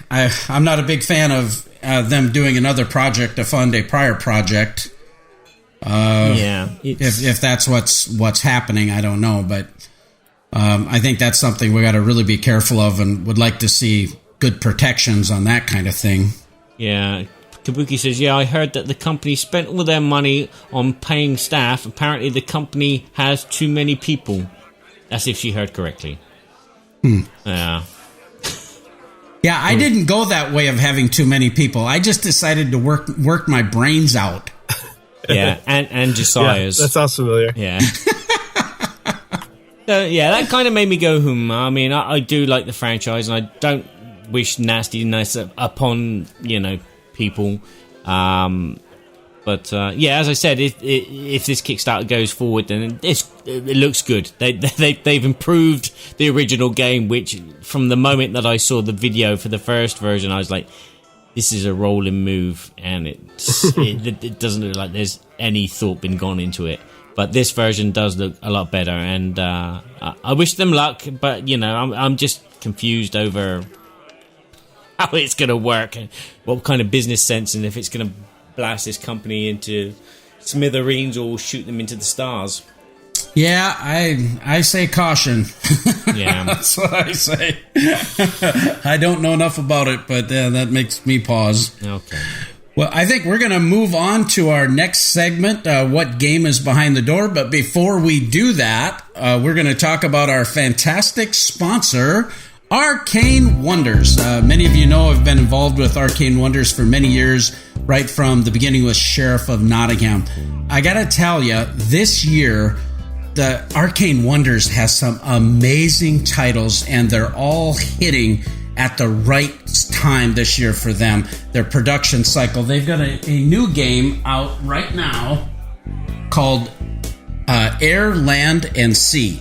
[SPEAKER 3] I'm not a big fan of them doing another project to fund a prior project. If that's what's happening, I don't know, but I think that's something we got to really be careful of, and would like to see good protections on that kind of thing.
[SPEAKER 4] Yeah, Kabuki says, I heard that the company spent all their money on paying staff. Apparently the company has too many people. As if she heard correctly. Yeah.
[SPEAKER 3] Yeah, I didn't go that way of having too many people. I just decided to work my brains out.
[SPEAKER 4] Yeah, and Josiah's.
[SPEAKER 5] Yeah, that sounds familiar.
[SPEAKER 4] Yeah. So, yeah, that kind of made me go, I mean, I do like the franchise, and I don't wish nastiness upon, people. But as I said, if this Kickstarter goes forward, then it looks good. They've improved the original game, which from the moment that I saw the video for the first version, I was like, this is a rolling move, and it doesn't look like there's any thought been gone into it. But this version does look a lot better, and I wish them luck, but I'm just confused over how it's going to work, and what kind of business sense, and if it's going to blast this company into smithereens or shoot them into the stars.
[SPEAKER 3] Yeah, I say caution.
[SPEAKER 4] Yeah.
[SPEAKER 3] That's what I say. I don't know enough about it, but that makes me pause.
[SPEAKER 4] Okay.
[SPEAKER 3] Well, I think we're going to move on to our next segment, What Game is Behind the Door? But before we do that, we're going to talk about our fantastic sponsor, Arcane Wonders. Many of you know I've been involved with Arcane Wonders for many years, right from the beginning with Sheriff of Nottingham. I got to tell you, this year, the Arcane Wonders has some amazing titles, and they're all hitting at the right time this year for them, their production cycle. They've got a new game out right now called Air, Land, and Sea.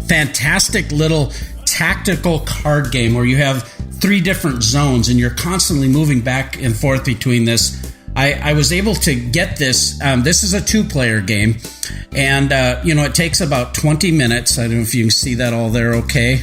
[SPEAKER 3] Fantastic little tactical card game where you have 3 different zones and you're constantly moving back and forth between this. I was able to get this. This is a 2-player game, and it takes about 20 minutes. I don't know if you can see that all there okay.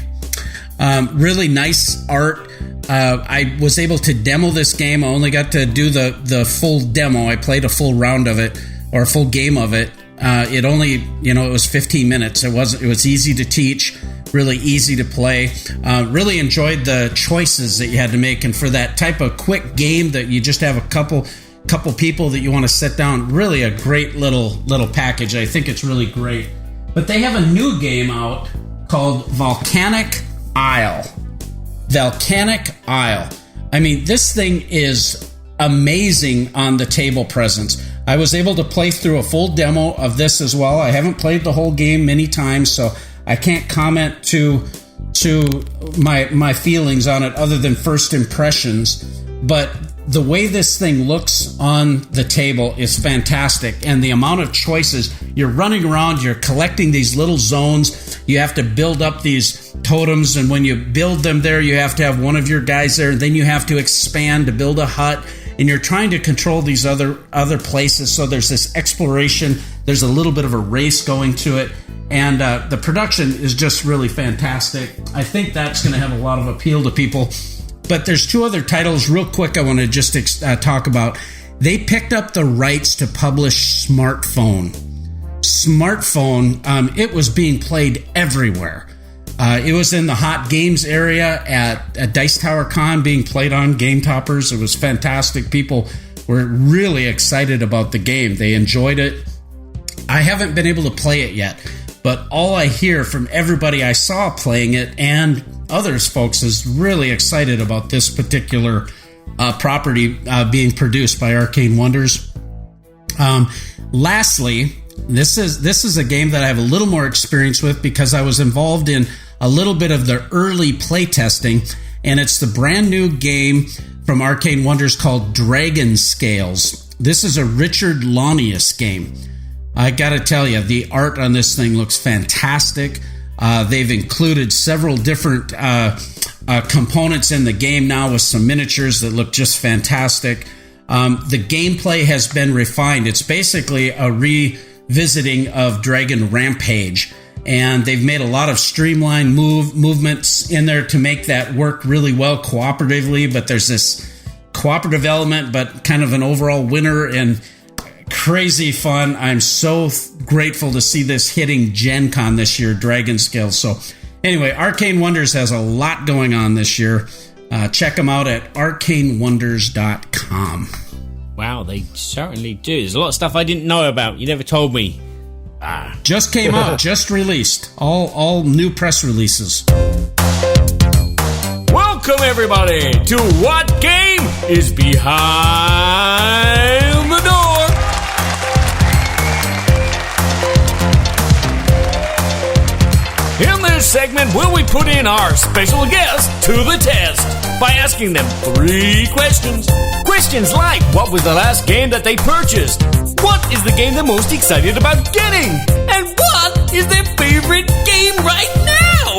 [SPEAKER 3] Really nice art. I was able to demo this game. I only got to do the full demo. I played a full round of it, or a full game of it. It only, it was 15 minutes. It was easy to teach, really easy to play. Really enjoyed the choices that you had to make, and for that type of quick game that you just have a couple people that you want to sit down, really a great little package. I think it's really great. But they have a new game out called Volcanic Isle. Volcanic Isle. I mean, this thing is amazing on the table presence. I was able to play through a full demo of this as well. I haven't played the whole game many times, so I can't comment to my feelings on it other than first impressions. But the way this thing looks on the table is fantastic, and the amount of choices. You're running around, you're collecting these little zones, you have to build up these totems, and when you build them there, you have to have one of your guys there, and then you have to expand to build a hut, and you're trying to control these other places. So there's this exploration, there's a little bit of a race going to it, and the production is just really fantastic. I think that's going to have a lot of appeal to people. But there's 2 other titles real quick I want to just talk about. They picked up the rights to publish Smartphone. It was being played everywhere. It was in the hot games area at Dice Tower Con, being played on Game Toppers. It was fantastic. People were really excited about the game. They enjoyed it. I haven't been able to play it yet, but all I hear from everybody I saw playing it and others folks is really excited about this particular property being produced by Arcane Wonders. Lastly, this is a game that I have a little more experience with because I was involved in a little bit of the early playtesting, and it's the brand new game from Arcane Wonders called Dragon Scales. This is a Richard Launius game. I gotta tell you, the art on this thing looks fantastic. They've included several different components in the game now with some miniatures that look just fantastic. The gameplay has been refined. It's basically a revisiting of Dragon Rampage, and they've made a lot of streamlined movements in there to make that work really well cooperatively, but there's this cooperative element, but kind of an overall winner and crazy fun. I'm so grateful to see this hitting Gen Con this year, Dragon Scales. So anyway, Arcane Wonders has a lot going on this year. Check them out at arcanewonders.com.
[SPEAKER 4] Wow, they certainly do. There's a lot of stuff I didn't know about. You never told me.
[SPEAKER 3] Just came out, just released. All new press releases.
[SPEAKER 6] Welcome everybody to What Game is Behind the Door. In this segment, will we put in our special guest to the test by asking them 3 questions. Questions like, what was the last game that they purchased? What is the game they're most excited about getting? And what is their favorite game right now?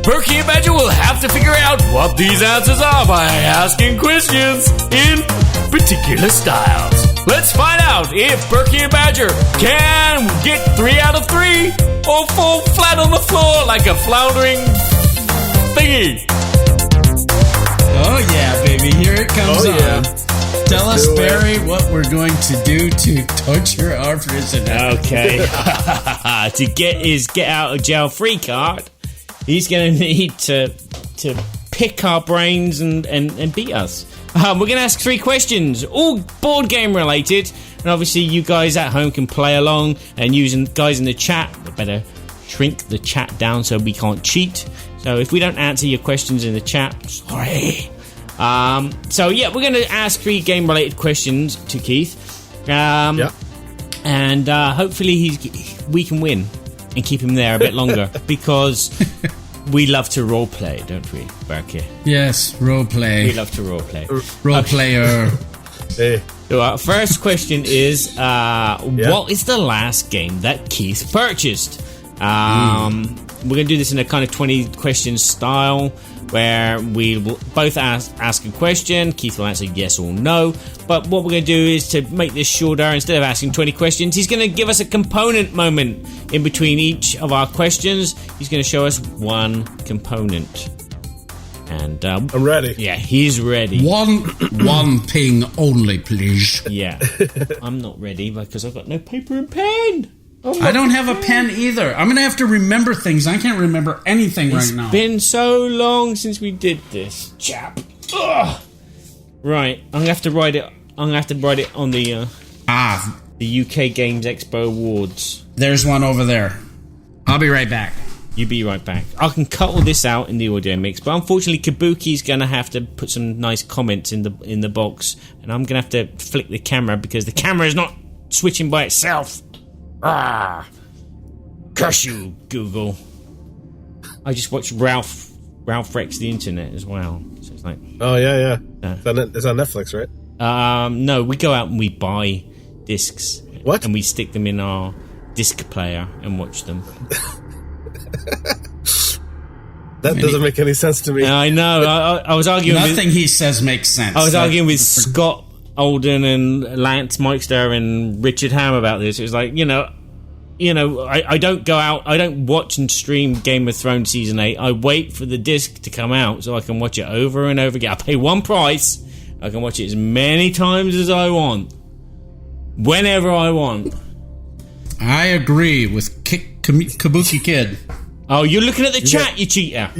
[SPEAKER 6] Berkey and Badger will have to figure out what these answers are by asking questions in particular styles. Let's find out if Berkey and Badger can get 3 out of 3 or fall flat on the floor like a floundering thingy.
[SPEAKER 3] Oh yeah, baby, here it comes on. Tell us, Barry, what we're going to do to torture our prisoner.
[SPEAKER 4] Okay. To get his get out of jail free card, he's going to need to pick our brains and beat us. We're going to ask 3 questions, all board game related, and obviously you guys at home can play along, and using guys in the chat, we better shrink the chat down so we can't cheat. So if we don't answer your questions in the chat, sorry. So yeah, we're going to ask 3 game related questions to Keith, and hopefully we can win and keep him there a bit longer because We love to roleplay, don't we, Berkey?
[SPEAKER 3] Yes, role play.
[SPEAKER 4] We love to roleplay.
[SPEAKER 3] Role player.
[SPEAKER 5] Hey,
[SPEAKER 4] So our first question is, what is the last game that Keith purchased? We're going to do this in a kind of 20 question style, where we will both ask a question. Keith will answer yes or no. But what we're going to do is, to make this shorter, instead of asking 20 questions, he's going to give us a component moment in between each of our questions. He's going to show us one component. And
[SPEAKER 5] I'm ready.
[SPEAKER 4] yeah, he's ready.
[SPEAKER 3] One thing only, please.
[SPEAKER 4] Yeah. I'm not ready because I've got no paper and pen.
[SPEAKER 3] I don't have a pen either. I'm going to have to remember things. I can't remember anything right now.
[SPEAKER 4] It's been so long since we did this, chap. Ugh. Right, I'm gonna have to write it. I'm gonna have to write it on the UK Games Expo Awards.
[SPEAKER 3] There's one over there. I'll be right back.
[SPEAKER 4] You be right back. I can cut all this out in the audio mix, but unfortunately, Kabuki's gonna have to put some nice comments in the box, and I'm gonna have to flick the camera because the camera is not switching by itself. Ah, curse you, Google. I just watched Ralph Wrecks the Internet as well. So it's like,
[SPEAKER 5] Oh yeah. It's on Netflix, right?
[SPEAKER 4] no, we go out and we buy discs.
[SPEAKER 5] What?
[SPEAKER 4] And we stick them in our disc player and watch them.
[SPEAKER 5] That doesn't make any sense to me.
[SPEAKER 4] I know. I was arguing.
[SPEAKER 3] Nothing he says makes sense.
[SPEAKER 4] I was arguing with Scott Alden and Lance Meixter and Richard Ham about this. It was like, I don't go out, I don't watch and stream Game of Thrones Season 8. I wait for the disc to come out so I can watch it over and over again. I pay one price. I can watch it as many times as I want. Whenever I want.
[SPEAKER 3] I agree with Kabuki Kid.
[SPEAKER 4] Oh, you're looking at the chat, you cheater.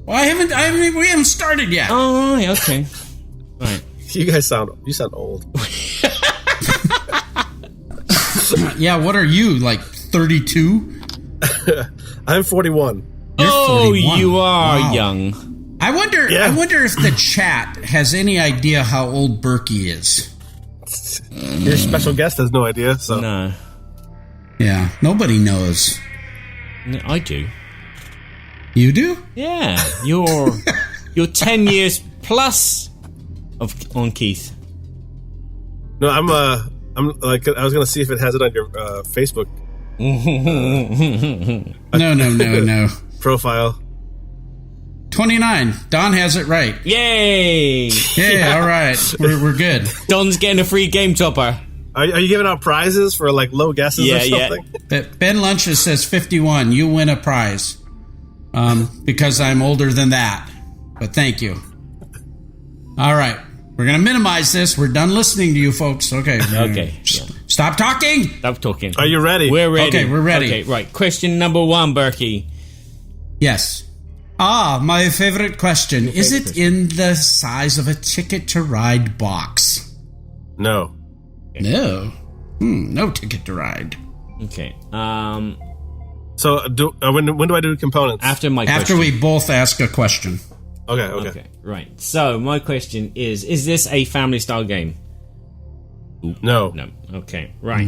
[SPEAKER 3] Well, we haven't started yet.
[SPEAKER 4] Oh, right, okay. Right.
[SPEAKER 5] You guys sound old.
[SPEAKER 3] Yeah, what are you, like 32?
[SPEAKER 5] I'm 41.
[SPEAKER 3] You're 41.
[SPEAKER 4] You are
[SPEAKER 3] Wow.
[SPEAKER 4] young.
[SPEAKER 3] I wonder if the chat has any idea how old Berkey is.
[SPEAKER 5] Your special guest has no idea, so
[SPEAKER 4] No.
[SPEAKER 3] Yeah, nobody knows.
[SPEAKER 4] No, I do.
[SPEAKER 3] You do?
[SPEAKER 4] Yeah. You're 10 years plus on Keith.
[SPEAKER 5] no, I'm like, I was gonna see if it has it on your Facebook
[SPEAKER 3] No.
[SPEAKER 5] profile.
[SPEAKER 3] 29. Don has it right.
[SPEAKER 4] Yay!
[SPEAKER 3] Yeah, all right. We're good.
[SPEAKER 4] Don's getting a free game topper.
[SPEAKER 5] Are you giving out prizes for like low guesses or something?
[SPEAKER 3] Ben Lunches says 51. You win a prize. Because I'm older than that. But thank you. All right. We're going to minimize this. We're done listening to you folks. Okay.
[SPEAKER 4] Okay.
[SPEAKER 3] Stop talking.
[SPEAKER 4] Stop talking.
[SPEAKER 5] Are you ready?
[SPEAKER 4] We're ready.
[SPEAKER 3] Okay, we're ready.
[SPEAKER 4] Okay, right. Question number 1, Berkey.
[SPEAKER 3] Yes. My favorite question. Is it in the size of a Ticket to Ride box?
[SPEAKER 5] No.
[SPEAKER 3] No. No Ticket to Ride.
[SPEAKER 4] Okay.
[SPEAKER 5] So when do I do components?
[SPEAKER 4] After my
[SPEAKER 3] After
[SPEAKER 4] question.
[SPEAKER 3] we both ask a question.
[SPEAKER 5] Okay.
[SPEAKER 4] Okay, right. So my question is this a family style game?
[SPEAKER 5] No.
[SPEAKER 4] No. Okay, right.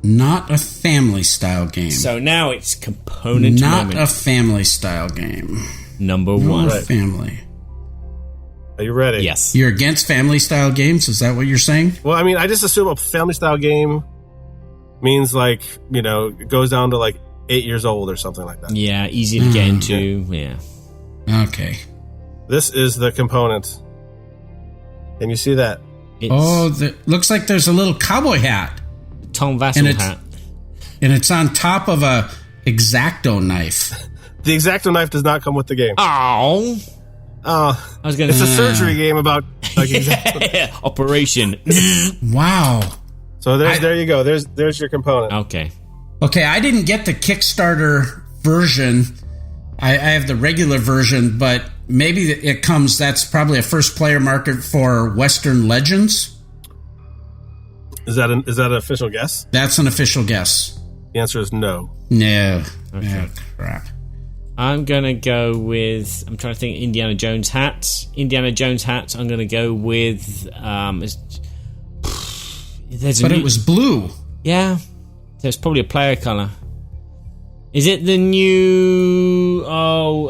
[SPEAKER 3] Not a family style game.
[SPEAKER 4] So now it's component
[SPEAKER 3] Not
[SPEAKER 4] moment.
[SPEAKER 3] a family style game.
[SPEAKER 4] Number
[SPEAKER 3] Not
[SPEAKER 4] 1.
[SPEAKER 3] a family.
[SPEAKER 5] Are you ready?
[SPEAKER 4] Yes.
[SPEAKER 3] You're against family style games? Is that what you're saying?
[SPEAKER 5] Well, I mean, I just assume a family style game means like, it goes down to like 8 years old or something like that.
[SPEAKER 4] Yeah, easy to get into. Yeah.
[SPEAKER 3] Okay.
[SPEAKER 5] This is the component. Can you see that?
[SPEAKER 4] It's
[SPEAKER 3] Looks like there's a little cowboy hat.
[SPEAKER 4] Tom Vassell
[SPEAKER 3] and
[SPEAKER 4] hat.
[SPEAKER 3] And it's on top of a X-Acto knife.
[SPEAKER 5] The X-Acto knife does not come with the game.
[SPEAKER 4] Oh. I was going to
[SPEAKER 5] It's a surgery game about like X-Acto.
[SPEAKER 4] Operation.
[SPEAKER 3] Wow.
[SPEAKER 5] So there you go. There's your component.
[SPEAKER 4] Okay.
[SPEAKER 3] Okay, I didn't get the Kickstarter version. I have the regular version, but maybe it comes. That's probably a first player market for Western Legends.
[SPEAKER 5] Is that an official guess?
[SPEAKER 3] That's an official guess.
[SPEAKER 5] The answer is no.
[SPEAKER 3] No.
[SPEAKER 4] Okay.
[SPEAKER 3] Oh, crap.
[SPEAKER 4] I'm going to go with... I'm trying to think Indiana Jones hats. I'm going to go with...
[SPEAKER 3] But it was blue.
[SPEAKER 4] Yeah. There's probably a player colour. Is it the new El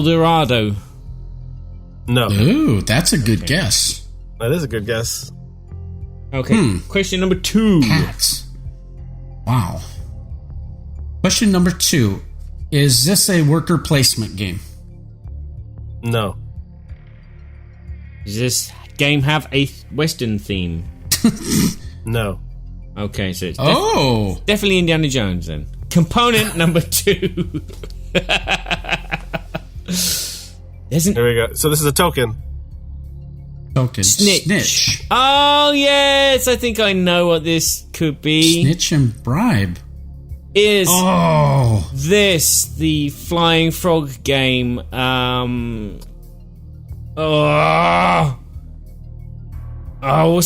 [SPEAKER 4] Dorado?
[SPEAKER 5] No.
[SPEAKER 3] Ooh, that's a good guess.
[SPEAKER 5] That is a good guess.
[SPEAKER 4] Okay. Question number 2.
[SPEAKER 3] Hats. Wow. Question number 2. Is this a worker placement game?
[SPEAKER 5] No.
[SPEAKER 4] Does this game have a Western theme?
[SPEAKER 5] No.
[SPEAKER 4] Okay, so it's
[SPEAKER 3] definitely
[SPEAKER 4] Indiana Jones then. Component number 2.
[SPEAKER 5] Here we go. So this is a token.
[SPEAKER 3] Snitch.
[SPEAKER 4] Oh, yes. I think I know what this could be.
[SPEAKER 3] Snitch and bribe.
[SPEAKER 4] Is
[SPEAKER 3] Oh.
[SPEAKER 4] this the flying frog game? What's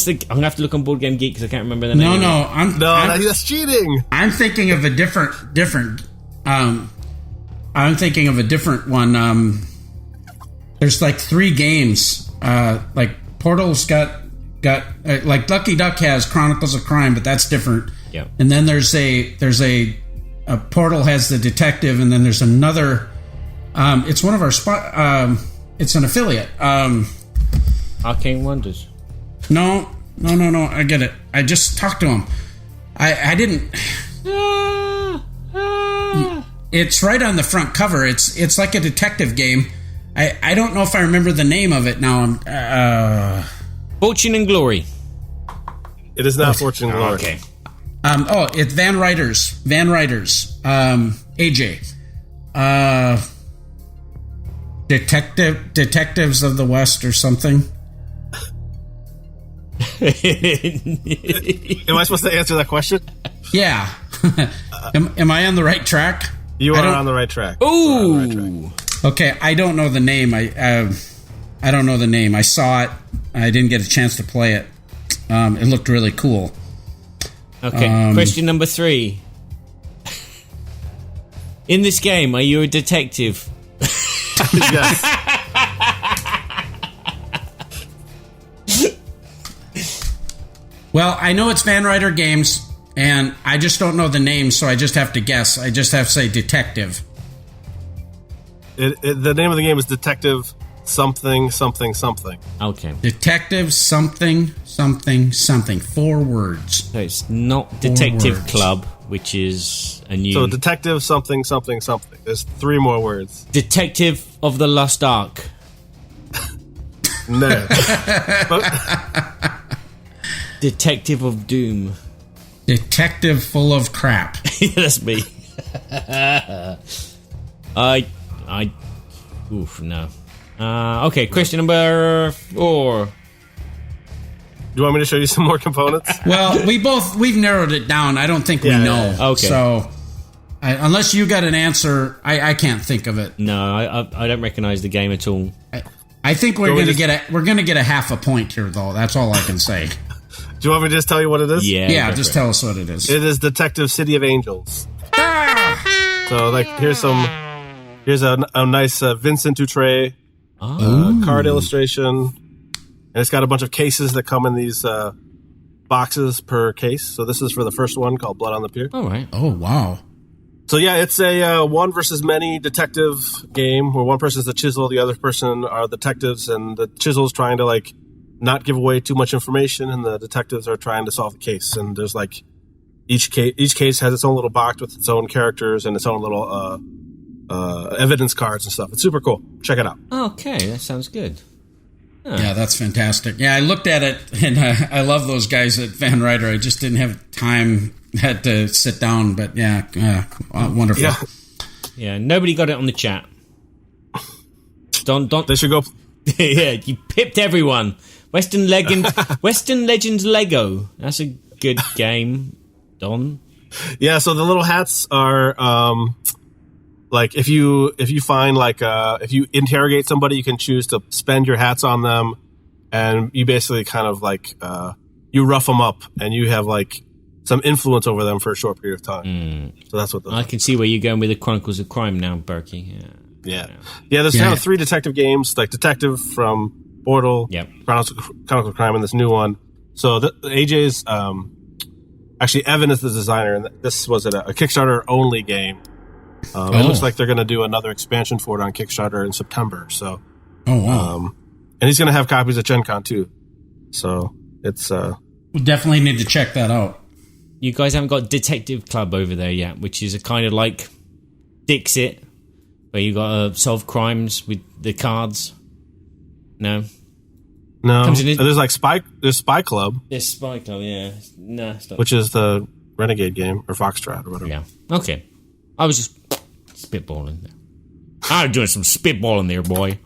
[SPEAKER 4] the... I'm gonna have to look on Board Game Geek because I can't remember the name.
[SPEAKER 3] No,
[SPEAKER 5] that's cheating.
[SPEAKER 3] I'm thinking of a different. I'm thinking of a different one. There's like 3 games. Like Portal's got like Lucky Duck has Chronicles of Crime, but that's different.
[SPEAKER 4] Yep.
[SPEAKER 3] And then there's a Portal has the detective, and then there's another. It's one of our it's an affiliate.
[SPEAKER 4] Arcane Wonders.
[SPEAKER 3] No. I get it. I just talked to him. I didn't. It's right on the front cover. It's like a detective game. I don't know if I remember the name of it now.
[SPEAKER 4] Fortune and Glory.
[SPEAKER 5] It is not Fortune and Glory.
[SPEAKER 4] Okay.
[SPEAKER 3] It's Van Riders. AJ. Detectives of the West or something.
[SPEAKER 5] Am I supposed to answer that question?
[SPEAKER 3] Yeah. Am I on the right track?
[SPEAKER 5] You are on the right track.
[SPEAKER 4] Ooh.
[SPEAKER 3] Okay, I don't know the name. I don't know the name. I saw it. I didn't get a chance to play it. It looked really cool.
[SPEAKER 4] Okay, question number 3. In this game, are you a detective?
[SPEAKER 5] Yes.
[SPEAKER 3] Well, I know it's Van Ryder Games, and I just don't know the name, so I just have to guess. I just have to say detective.
[SPEAKER 5] The name of the game is Detective something.
[SPEAKER 4] Okay.
[SPEAKER 3] Detective something. 4 words.
[SPEAKER 4] So it's not Detective Club, which is a new...
[SPEAKER 5] So Detective something. There's 3 more words.
[SPEAKER 4] Detective of the Lost Ark.
[SPEAKER 5] No.
[SPEAKER 4] Detective of Doom.
[SPEAKER 3] Detective full of crap.
[SPEAKER 4] That's me. No. Okay, question number 4.
[SPEAKER 5] Do you want me to show you some more components?
[SPEAKER 3] Well, we've narrowed it down. I don't think we know.
[SPEAKER 4] Okay.
[SPEAKER 3] So, unless you got an answer, I can't think of it.
[SPEAKER 4] No, I don't recognize the game at all.
[SPEAKER 3] I think we're going to get a half a point here, though. That's all I can say.
[SPEAKER 5] Do you want me to just tell you what it is?
[SPEAKER 3] Yeah, just tell us what it is.
[SPEAKER 5] It is Detective City of Angels. So, like, here's a nice Vincent Dutray card illustration. And it's got a bunch of cases that come in these boxes per case. So this is for the first one called Blood on the Pier.
[SPEAKER 4] All right.
[SPEAKER 3] Oh, wow.
[SPEAKER 5] So yeah, it's a one versus many detective game where one person is the chisel, the other person are detectives, and the chisel's trying to like not give away too much information, and the detectives are trying to solve the case. And there's like each case has its own little box with its own characters and its own little evidence cards and stuff. It's super cool. Check it out.
[SPEAKER 4] Okay, that sounds good. Huh.
[SPEAKER 3] Yeah, that's fantastic. Yeah, I looked at it, and I love those guys at Van Ryder. I just didn't have time, had to sit down, but yeah, wonderful.
[SPEAKER 4] Yeah, nobody got it on the chat. Don't.
[SPEAKER 5] They should go.
[SPEAKER 4] Yeah, you pipped everyone. Western Legends Lego. That's a good game, Don.
[SPEAKER 5] Yeah, so the little hats are like if you find like if you interrogate somebody, you can choose to spend your hats on them, and you basically kind of like you rough them up, and you have like some influence over them for a short period of time. So that's what those
[SPEAKER 4] I can see where you're going with the Chronicles of Crime now, Berkey.
[SPEAKER 5] Yeah. There's kind of 3 detective games, like Detective from Portal,
[SPEAKER 4] Yep.
[SPEAKER 5] Chronicles of Crime, and this new one. So the AJ's, I Actually, Evan is the designer, and this was a Kickstarter only game. It looks like they're going to do another expansion for it on Kickstarter in September. So, and he's going to have copies at Gen Con too. So it's
[SPEAKER 3] we definitely need to check that out.
[SPEAKER 4] You guys haven't got Detective Club over there yet, which is a kind of like Dixit, where you got to solve crimes with the cards. No.
[SPEAKER 5] There's like Spy Club.
[SPEAKER 4] There's Spy Club, yeah. No, it's not.
[SPEAKER 5] Which is the Renegade game or Foxtrot or whatever.
[SPEAKER 4] Yeah. Okay. I was just spitballing there. I was doing some spitballing there, boy.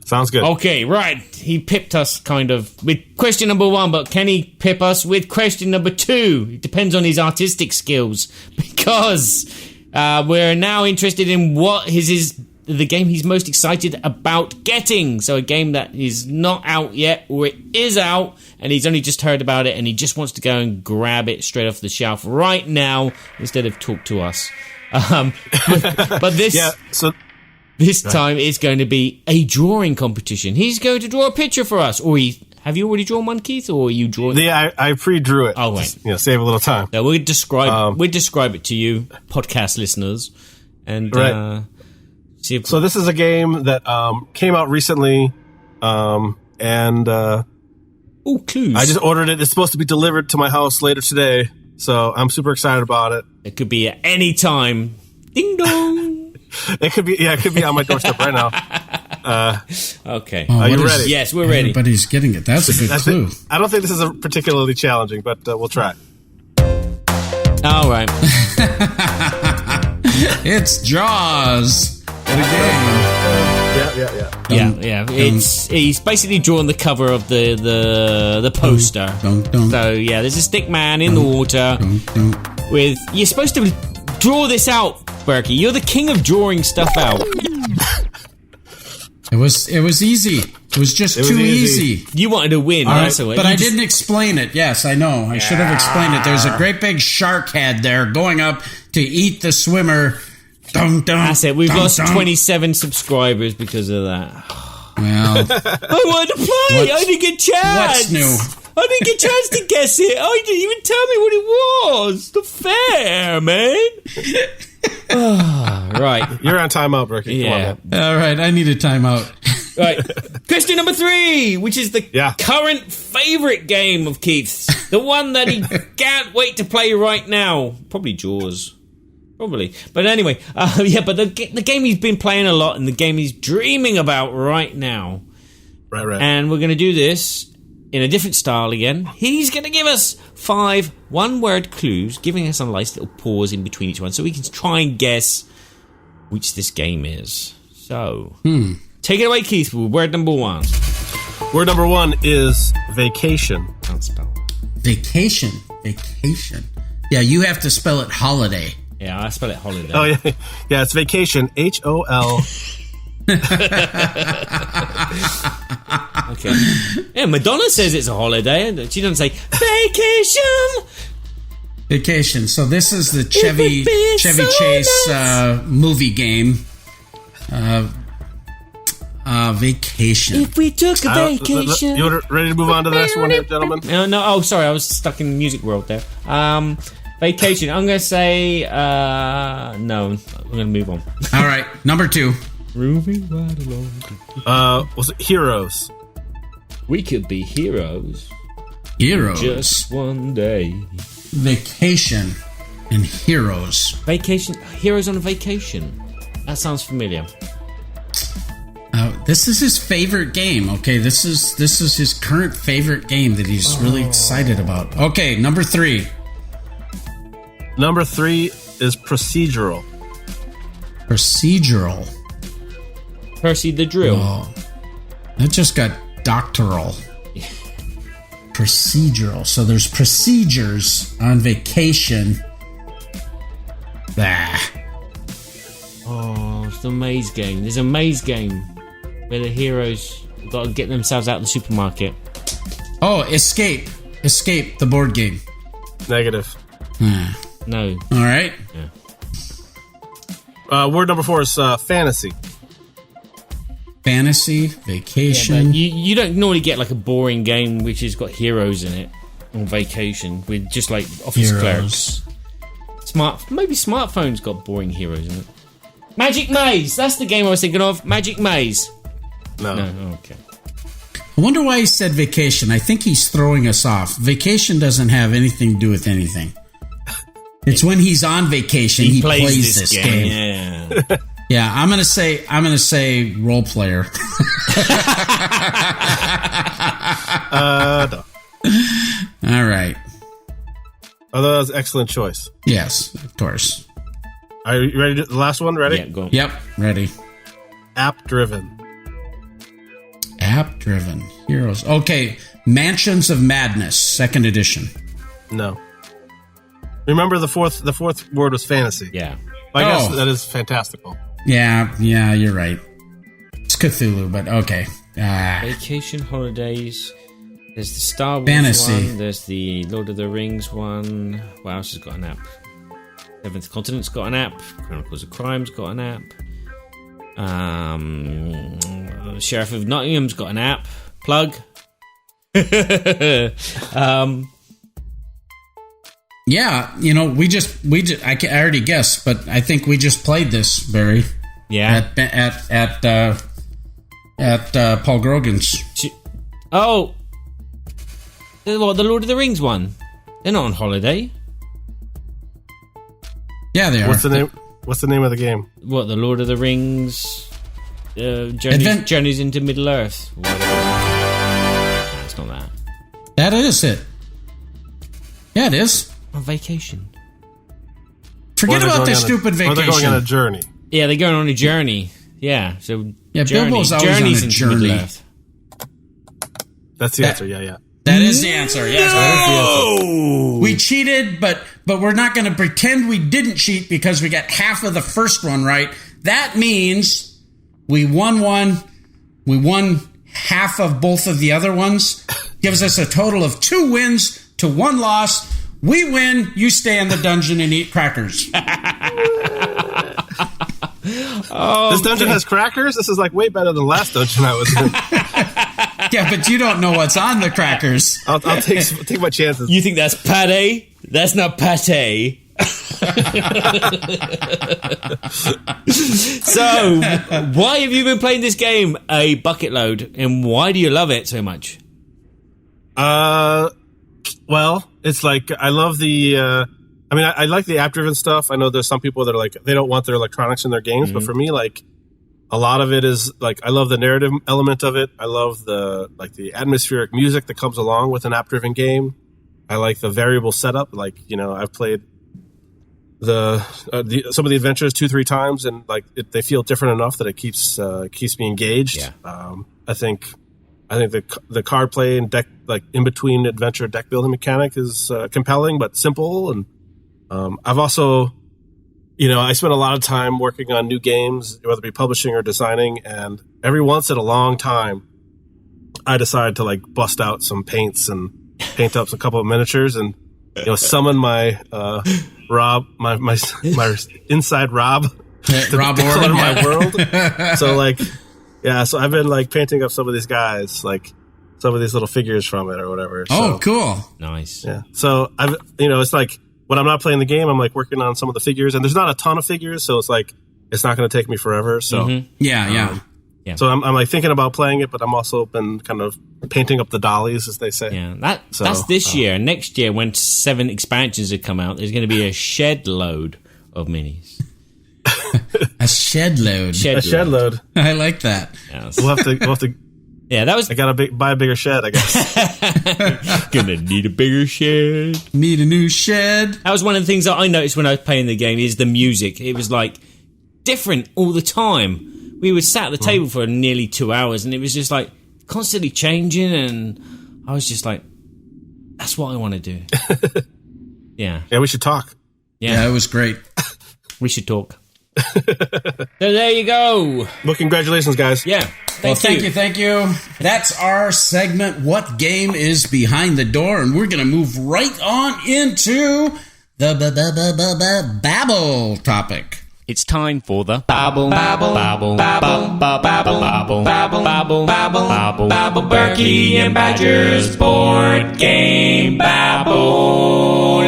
[SPEAKER 5] Sounds good.
[SPEAKER 4] Okay, right. He pipped us kind of with question number 1, but can he pip us with question number 2? It depends on his artistic skills, because we're now interested in what is the game he's most excited about getting. So a game that is not out yet, or it is out, and he's only just heard about it, and he just wants to go and grab it straight off the shelf right now instead of talk to us. But this...
[SPEAKER 5] Yeah, so...
[SPEAKER 4] This time it's going to be a drawing competition. He's going to draw a picture for us. Have you already drawn one, Keith, or are you drawing?
[SPEAKER 5] Yeah, I pre-drew it.
[SPEAKER 4] Oh, wait.
[SPEAKER 5] Just, save a little time.
[SPEAKER 4] No, we'll describe it to you, podcast listeners. And see if...
[SPEAKER 5] So this is a game that came out recently, and
[SPEAKER 4] clues.
[SPEAKER 5] I just ordered it. It's supposed to be delivered to my house later today, so I'm super excited about it.
[SPEAKER 4] It could be at any time. Ding dong.
[SPEAKER 5] It could be on my doorstep right now.
[SPEAKER 4] Okay.
[SPEAKER 5] Are you ready?
[SPEAKER 4] Yes, we're ready.
[SPEAKER 3] Everybody's getting it. That's a good clue.
[SPEAKER 5] I don't think this is particularly challenging, but we'll try.
[SPEAKER 4] All right.
[SPEAKER 3] It's Jaws. What a game.
[SPEAKER 5] Yeah.
[SPEAKER 4] He's basically drawn the cover of the poster. So yeah, there's a stick man in the water with. You're supposed to draw this out, Berkey. You're the king of drawing stuff out.
[SPEAKER 3] It was easy. It was just too easy.
[SPEAKER 4] You wanted to win,
[SPEAKER 3] right,
[SPEAKER 4] so
[SPEAKER 3] but I didn't explain it. Yes, I know. I should have explained it. There's a great big shark head there going up to eat the swimmer.
[SPEAKER 4] That's it. We've lost 27 subscribers because of that.
[SPEAKER 3] Well,
[SPEAKER 4] I wanted to play. I didn't get a chance.
[SPEAKER 3] What's new?
[SPEAKER 4] I didn't get a chance to guess it. Oh, you didn't even tell me what it was. Not fair, man. Right.
[SPEAKER 5] You're on timeout, Berkey.
[SPEAKER 4] Yeah.
[SPEAKER 5] Come on,
[SPEAKER 3] all right. I need a timeout.
[SPEAKER 4] Right. Question number 3, which is the current favourite game of Keith's. The one that he can't wait to play right now. Probably Jaws. Probably. But anyway, but the game he's been playing a lot and the game he's dreaming about right now.
[SPEAKER 5] Right.
[SPEAKER 4] And we're going to do this in a different style again. He's going to give us 5 one-word clues, giving us a nice little pause in between each one so we can try and guess which this game is. So, take it away, Keith, with word number 1.
[SPEAKER 5] Word number 1 is vacation.
[SPEAKER 4] Can't spell.
[SPEAKER 3] Vacation. Yeah, you have to spell it holiday.
[SPEAKER 4] Yeah, I spell it holiday.
[SPEAKER 5] Oh, yeah. Yeah, it's vacation. HOL.
[SPEAKER 4] Okay. Yeah, Madonna says it's a holiday, and she doesn't say vacation.
[SPEAKER 3] So this is the Chevy Chase movie game. Vacation.
[SPEAKER 4] If we took a vacation.
[SPEAKER 5] You ready to move on to the next one here, gentlemen?
[SPEAKER 4] No. Oh, sorry, I was stuck in the music world there. Vacation. I'm going to say no. I'm going to move on.
[SPEAKER 3] All right, number 2.
[SPEAKER 4] Moving right along.
[SPEAKER 5] Was it Heroes?
[SPEAKER 4] We could be heroes. Just one day.
[SPEAKER 3] Vacation and heroes.
[SPEAKER 4] Vacation. Heroes on a vacation. That sounds familiar.
[SPEAKER 3] This is his favorite game. Okay, this is his current favorite game that he's really excited about. Okay, number 3.
[SPEAKER 5] Number 3 is procedural.
[SPEAKER 3] Procedural.
[SPEAKER 4] Percy the Drill.
[SPEAKER 3] Oh, that just got doctoral. Procedural. So there's procedures on vacation. Bah.
[SPEAKER 4] Oh, it's the maze game. There's a maze game where the heroes got to get themselves out of the supermarket.
[SPEAKER 3] Oh, Escape. Escape, the board game.
[SPEAKER 5] Negative.
[SPEAKER 4] No.
[SPEAKER 3] All right.
[SPEAKER 4] Yeah.
[SPEAKER 5] Word number 4 is fantasy.
[SPEAKER 3] Fantasy, vacation.
[SPEAKER 4] Yeah, but you don't normally get like a boring game which has got heroes in it. on vacation with just like office clerks. Maybe smartphones got boring heroes in it. Magic Maze. That's the game I was thinking of. Magic Maze.
[SPEAKER 5] No.
[SPEAKER 4] Okay.
[SPEAKER 3] I wonder why he said vacation. I think he's throwing us off. Vacation doesn't have anything to do with anything. It's when he's on vacation he plays this game.
[SPEAKER 4] Yeah.
[SPEAKER 3] Yeah, I'm gonna say role player.
[SPEAKER 5] No.
[SPEAKER 3] All right.
[SPEAKER 5] Although that was an excellent choice.
[SPEAKER 3] Yes, of course.
[SPEAKER 5] Are you ready? The last one, ready?
[SPEAKER 4] Yeah, go on.
[SPEAKER 3] Yep, ready.
[SPEAKER 5] App-driven.
[SPEAKER 3] App-driven heroes. Okay, Mansions of Madness, 2nd edition.
[SPEAKER 5] No. Remember the fourth word was fantasy.
[SPEAKER 4] Yeah.
[SPEAKER 5] I guess that is fantastical.
[SPEAKER 3] Yeah, you're right. It's Cthulhu, but okay.
[SPEAKER 4] Vacation holidays. There's the Star Wars
[SPEAKER 3] Fantasy.
[SPEAKER 4] one. There's the Lord of the Rings one. What else has got an app? Seventh Continent's got an app. Chronicles of Crime's got an app. Sheriff of Nottingham's got an app. Plug.
[SPEAKER 3] Yeah, we just I already guessed, but I think we just played this, Barry.
[SPEAKER 4] Yeah.
[SPEAKER 3] At Paul Grogan's.
[SPEAKER 4] Oh. The Lord of the Rings one. They're not on holiday.
[SPEAKER 3] Yeah, they are.
[SPEAKER 5] What's the name? What's the name of the game?
[SPEAKER 4] What, the Lord of the Rings? Journeys into Middle Earth. Whatever. No, it's not that.
[SPEAKER 3] That is it. Yeah, it is.
[SPEAKER 4] On vacation.
[SPEAKER 3] Forget about this stupid vacation.
[SPEAKER 5] Or they're going on a journey.
[SPEAKER 4] Yeah, they're going on a journey. Yeah, so
[SPEAKER 3] Bilbo's always
[SPEAKER 4] journeys
[SPEAKER 3] on a
[SPEAKER 4] into
[SPEAKER 3] journey.
[SPEAKER 4] Middle Earth.
[SPEAKER 5] That's the answer. Yeah.
[SPEAKER 3] That is the answer. Yes.
[SPEAKER 5] That is the answer.
[SPEAKER 3] We cheated, but we're not going to pretend we didn't cheat because we got half of the first one right. That means we won one. We won half of both of the other ones. Gives us a total of 2 wins to 1 loss. We win. You stay in the dungeon and eat crackers.
[SPEAKER 5] This dungeon has crackers? This is like way better than the last dungeon I was in.
[SPEAKER 3] Yeah, but you don't know what's on the crackers.
[SPEAKER 5] I'll take my chances.
[SPEAKER 4] You think that's pate? That's not pate. So, why have you been playing this game a bucket load, and why do you love it so much?
[SPEAKER 5] Well, it's like I love the. I like the app-driven stuff. I know there's some people that are like they don't want their electronics in their games, but for me, like a lot of it is like I love the narrative element of it. I love the atmospheric music that comes along with an app-driven game. I like the variable setup. Like I've played some of the adventures 2-3 times, and like they feel different enough that it keeps me engaged.
[SPEAKER 4] Yeah.
[SPEAKER 5] I think the card play and deck, like in between adventure deck building mechanic is compelling but simple. And I've also, I spend a lot of time working on new games, whether it be publishing or designing. And every once in a long time, I decide to like bust out some paints and paint up a couple of miniatures and summon my Rob, my inside Rob, to
[SPEAKER 3] Rob
[SPEAKER 5] color
[SPEAKER 3] Orban,
[SPEAKER 5] my world. So like. Yeah, so I've been like painting up some of these guys, like some of these little figures from it or whatever.
[SPEAKER 3] Oh,
[SPEAKER 5] so,
[SPEAKER 3] cool.
[SPEAKER 4] Nice.
[SPEAKER 5] Yeah. So I've, it's like when I'm not playing the game, I'm like working on some of the figures, and there's not a ton of figures, so it's like it's not going to take me forever. So
[SPEAKER 3] Yeah.
[SPEAKER 5] So I'm like thinking about playing it, but I'm also been kind of painting up the dollies, as they say.
[SPEAKER 4] Yeah, that's this year. Next year, when 7 expansions have come out, there's going to be a shed load of minis.
[SPEAKER 3] A shed load.
[SPEAKER 5] A shed load.
[SPEAKER 3] I like that.
[SPEAKER 4] Yes.
[SPEAKER 5] We'll have to.
[SPEAKER 4] Yeah, that was.
[SPEAKER 5] I gotta buy a bigger shed, I guess.
[SPEAKER 4] Gonna need a bigger shed.
[SPEAKER 3] Need a new shed.
[SPEAKER 4] That was one of the things that I noticed when I was playing the game. Is the music? It was like different all the time. We were sat at the table for nearly 2 hours, and it was just like constantly changing. And I was just like, "That's what I want to do." Yeah.
[SPEAKER 5] Yeah, we should talk.
[SPEAKER 3] Yeah, it was great.
[SPEAKER 4] We should talk. So there you go.
[SPEAKER 5] Well, congratulations, guys.
[SPEAKER 4] Yeah.
[SPEAKER 3] Thank you. That's our segment, What Game is Behind the Door? And we're going to move right on into the Babble topic.
[SPEAKER 6] It's time for the Babble, Babble, Babble, Babble, Babble, Babble, Babble, Babble, Babble, Babble, Babble, Berkey and Badger's Board Game Babble.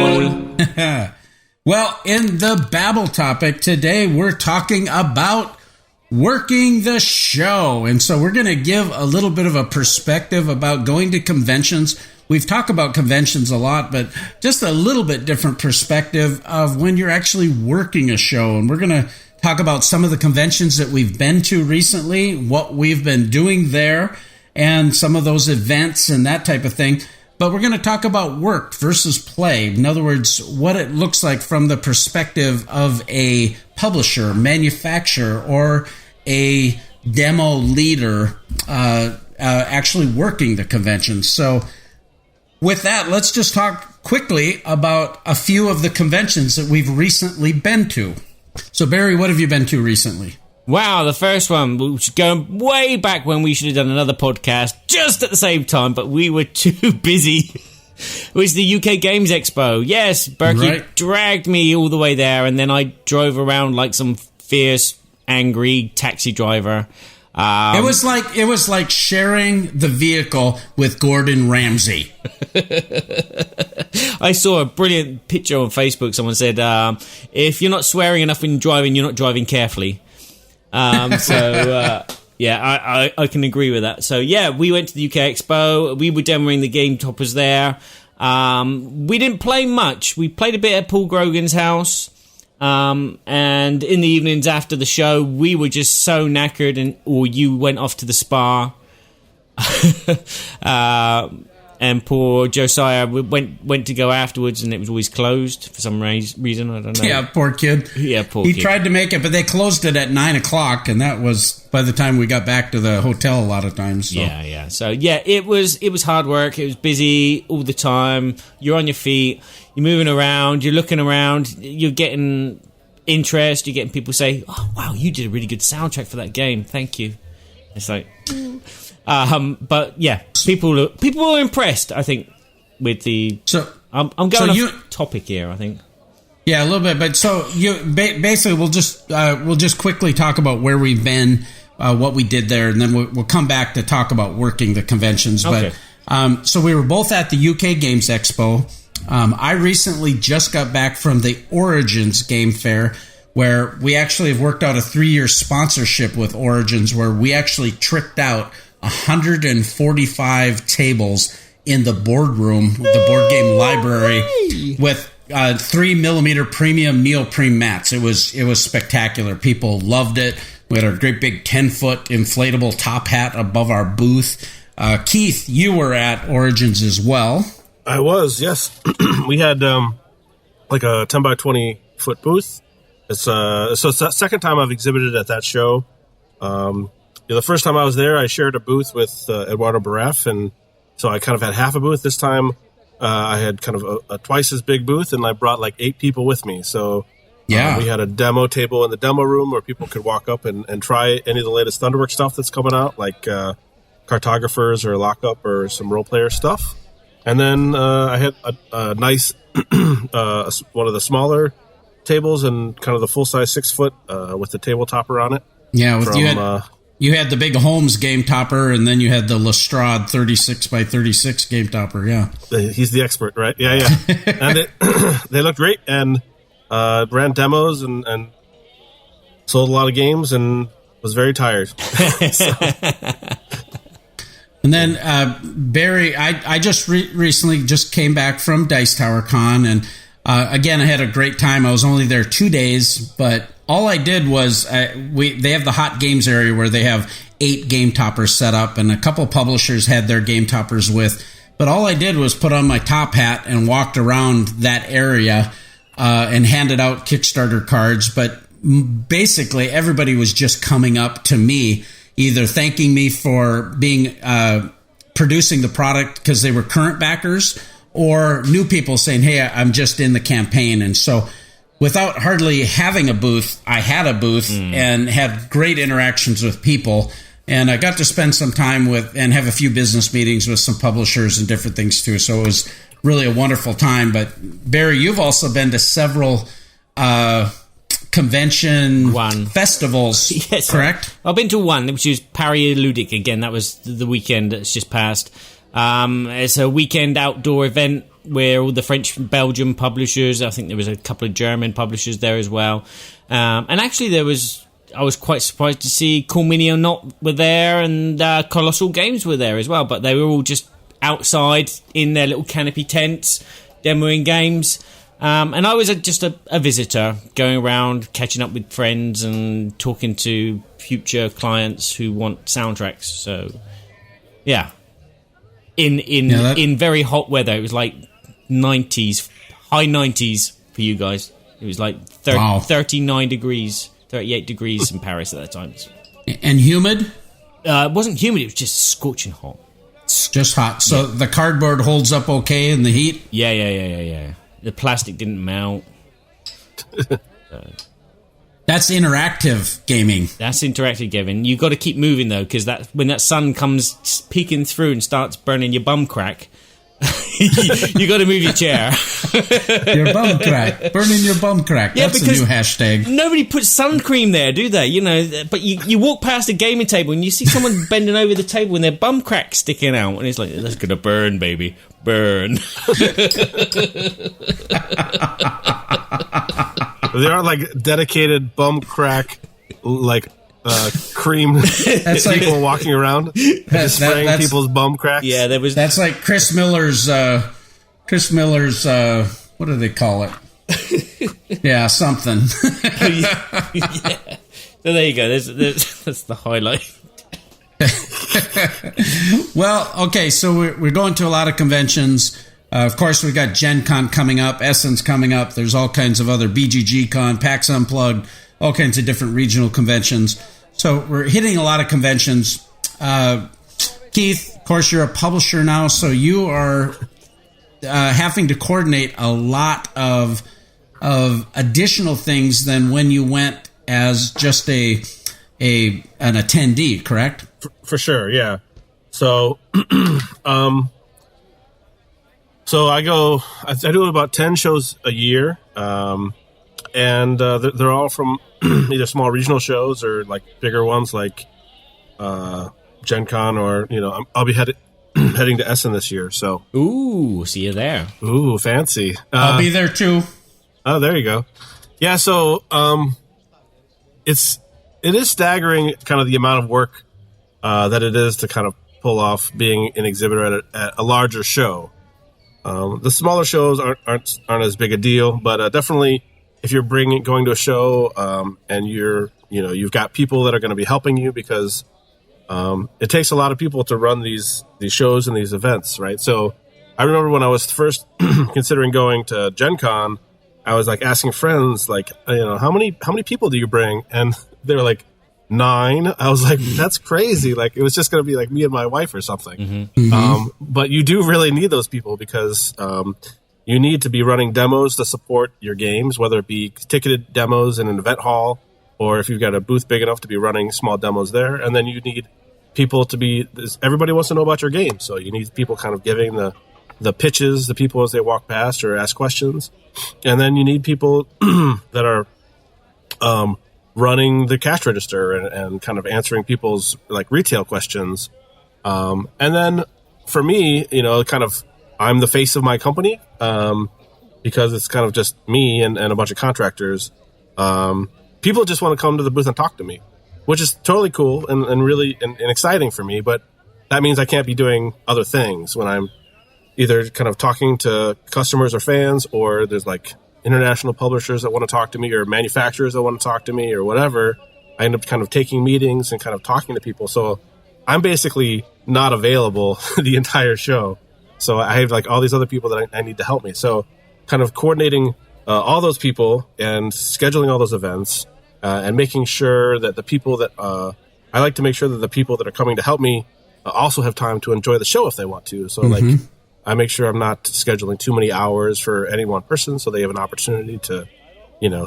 [SPEAKER 3] Well, in the Babble topic today, we're talking about working the show. And so we're going to give a little bit of a perspective about going to conventions. We've talked about conventions a lot, but just a little bit different perspective of when you're actually working a show. And we're going to talk about some of the conventions that we've been to recently, what we've been doing there, and some of those events and that type of thing. But we're going to talk about work versus play. In other words, what it looks like from the perspective of a publisher, manufacturer, or a demo leader actually working the convention. So with that, let's just talk quickly about a few of the conventions that we've recently been to. So, Barry, what have you been to recently?
[SPEAKER 6] Wow, the first one, which is going way back when we should have done another podcast just at the same time, but we were too busy. It was the UK Games Expo. Yes, Berkey dragged me all the way there, and then I drove around like some fierce, angry taxi driver.
[SPEAKER 3] It was like sharing the vehicle with Gordon Ramsay.
[SPEAKER 6] I saw a brilliant picture on Facebook. Someone said, if you're not swearing enough when driving, you're not driving carefully. Yeah, I can agree with that. So yeah, we went to the UK Expo. We were demoing the Game Toppers there. We didn't play much. We played a bit at Paul Grogan's house. And in the evenings after the show, we were just so knackered, or you went off to the spa. And poor Josiah went to go afterwards, and it was always closed for some reason. I don't know.
[SPEAKER 3] Yeah, poor kid.
[SPEAKER 6] Yeah, poor kid.
[SPEAKER 3] He tried to make it, but they closed it at 9 o'clock, and that was by the time we got back to the hotel a lot of times. So.
[SPEAKER 6] Yeah. So, yeah, it was hard work. It was busy all the time. You're on your feet. You're moving around. You're looking around. You're getting interest. You're getting people say, oh, wow, you did a really good soundtrack for that game. Thank you. It's like... but yeah, people were impressed, I think, with the... So I'm going off topic here, I think.
[SPEAKER 3] Yeah, a little bit. But so you basically we'll just quickly talk about where we've been, what we did there, and then we'll come back to talk about working the conventions.
[SPEAKER 6] Okay.
[SPEAKER 3] But so we were both at the UK Games Expo. I recently just got back from the Origins Game Fair, where we actually have worked out a 3-year sponsorship with Origins, where we actually tricked out 145 tables in the boardroom, the board game library, with 3mm premium neoprene mats. It was spectacular. People loved it. We had a great big 10-foot inflatable top hat above our booth. Keith, you were at Origins as well.
[SPEAKER 5] I was, yes. We had like a 10 by 20 foot booth. It's the second time I've exhibited at that show. The first time I was there, I shared a booth with Eduardo Baraf, and so I kind of had half a booth. This time, I had kind of a twice as big booth, and I brought like 8 people with me. So we had a demo table in the demo room where people could walk up and try any of the latest Thunderworks stuff that's coming out, like Cartographers or Lockup or some role player stuff. And then I had a nice one of the smaller tables and kind of the full-size 6-foot with the table topper on it.
[SPEAKER 3] Yeah, you had the big Holmes game topper, and then you had the Lestrade 36 by 36 game topper, yeah.
[SPEAKER 5] He's the expert, right? Yeah. And they looked great, and ran demos and sold a lot of games, and was very tired.
[SPEAKER 3] And then, Barry, I just recently just came back from Dice Tower Con, and again, I had a great time. I was only there 2 days, but all I did was they have the hot games area where they have 8 game toppers set up, and a couple publishers had their game toppers with. But all I did was put on my top hat and walked around that area and handed out Kickstarter cards. But basically, everybody was just coming up to me, either thanking me for being producing the product because they were current backers, or new people saying, hey, I'm just in the campaign. And so without hardly having a booth, I had a booth and had great interactions with people. And I got to spend some time with and have a few business meetings with some publishers and different things too. So it was really a wonderful time. But Barry, you've also been to several convention
[SPEAKER 4] One.
[SPEAKER 3] festivals,
[SPEAKER 4] Yes.
[SPEAKER 3] correct?
[SPEAKER 4] I've been to one, which is Paris Ludic. Again, that was the weekend that's just passed. It's a weekend outdoor event where all the French, Belgian publishers, I think there was a couple of German publishers there as well. And actually I was quite surprised to see Cool Mini or Not were there, and Colossal Games were there as well, but they were all just outside in their little canopy tents, demoing games. And I was just a visitor, going around, catching up with friends and talking to future clients who want soundtracks. So, yeah. In very hot weather. It was like 90s, high 90s for you guys. It was like 39 degrees, 38 degrees in Paris at that time.
[SPEAKER 3] And humid?
[SPEAKER 4] It wasn't humid, it was just scorching hot.
[SPEAKER 3] Just hot. So the cardboard holds up okay in the heat?
[SPEAKER 4] Yeah. The plastic didn't melt.
[SPEAKER 3] That's interactive gaming.
[SPEAKER 4] That's interactive gaming. You got to keep moving though, because when that sun comes peeking through and starts burning your bum crack, you got to move your chair.
[SPEAKER 3] Your bum crack. Burning your bum crack.
[SPEAKER 4] Yeah,
[SPEAKER 3] that's a new hashtag.
[SPEAKER 4] Nobody puts sun cream there, do they? You know, but you walk past a gaming table and you see someone bending over the table and their bum crack sticking out, and it's like, that's gonna burn, baby, burn.
[SPEAKER 5] There are like dedicated bum crack, like cream
[SPEAKER 3] That's like
[SPEAKER 5] people walking around, spraying people's bum cracks.
[SPEAKER 4] Yeah, there was.
[SPEAKER 3] That's like Chris Miller's. What do they call it? Yeah, something.
[SPEAKER 4] Yeah. So there you go. That's the highlight.
[SPEAKER 3] Well, okay, so we're going to a lot of conventions. Of course, we've got Gen Con coming up, Essence coming up. There's all kinds of other BGG Con, PAX Unplugged, all kinds of different regional conventions. So we're hitting a lot of conventions. Keith, of course, you're a publisher now, so you are having to coordinate a lot of additional things than when you went as just an attendee, correct?
[SPEAKER 5] For sure, yeah. So, so I do about 10 shows a year, and they're all from either small regional shows or like bigger ones like Gen Con, or I'll be heading to Essen this year. So
[SPEAKER 4] Ooh, see you there.
[SPEAKER 5] Ooh, fancy.
[SPEAKER 3] I'll be there too.
[SPEAKER 5] Oh, there you go. Yeah, so it is staggering, kind of the amount of work that it is to kind of pull off being an exhibitor at a larger show. The smaller shows aren't as big a deal, but definitely if you're going to a show and you've got people that are going to be helping you, because it takes a lot of people to run these shows and these events, right? So I remember when I was first considering going to Gen Con, I was like asking friends, like, how many people do you bring? And they were like 9. I was like, that's crazy. Like, it was just going to be like me and my wife or something. Mm-hmm. But you do really need those people, because you need to be running demos to support your games, whether it be ticketed demos in an event hall, or if you've got a booth big enough to be running small demos there. And then you need people everybody wants to know about your game. So you need people kind of giving the pitches, the people as they walk past or ask questions. And then you need people that are running the cash register and kind of answering people's like retail questions. And then for me, kind of I'm the face of my company, because it's kind of just me and a bunch of contractors. People just want to come to the booth and talk to me, which is totally cool and really and exciting for me. But that means I can't be doing other things when I'm either kind of talking to customers or fans, or there's like international publishers that want to talk to me, or manufacturers that want to talk to me, or whatever. I end up kind of taking meetings and kind of talking to people. So I'm basically not available the entire show. So I have like all these other people that I need to help me. So kind of coordinating all those people and scheduling all those events, and making sure that the people that I like to make sure that the people that are coming to help me also have time to enjoy the show if they want to. So like I make sure I'm not scheduling too many hours for any one person, so they have an opportunity to,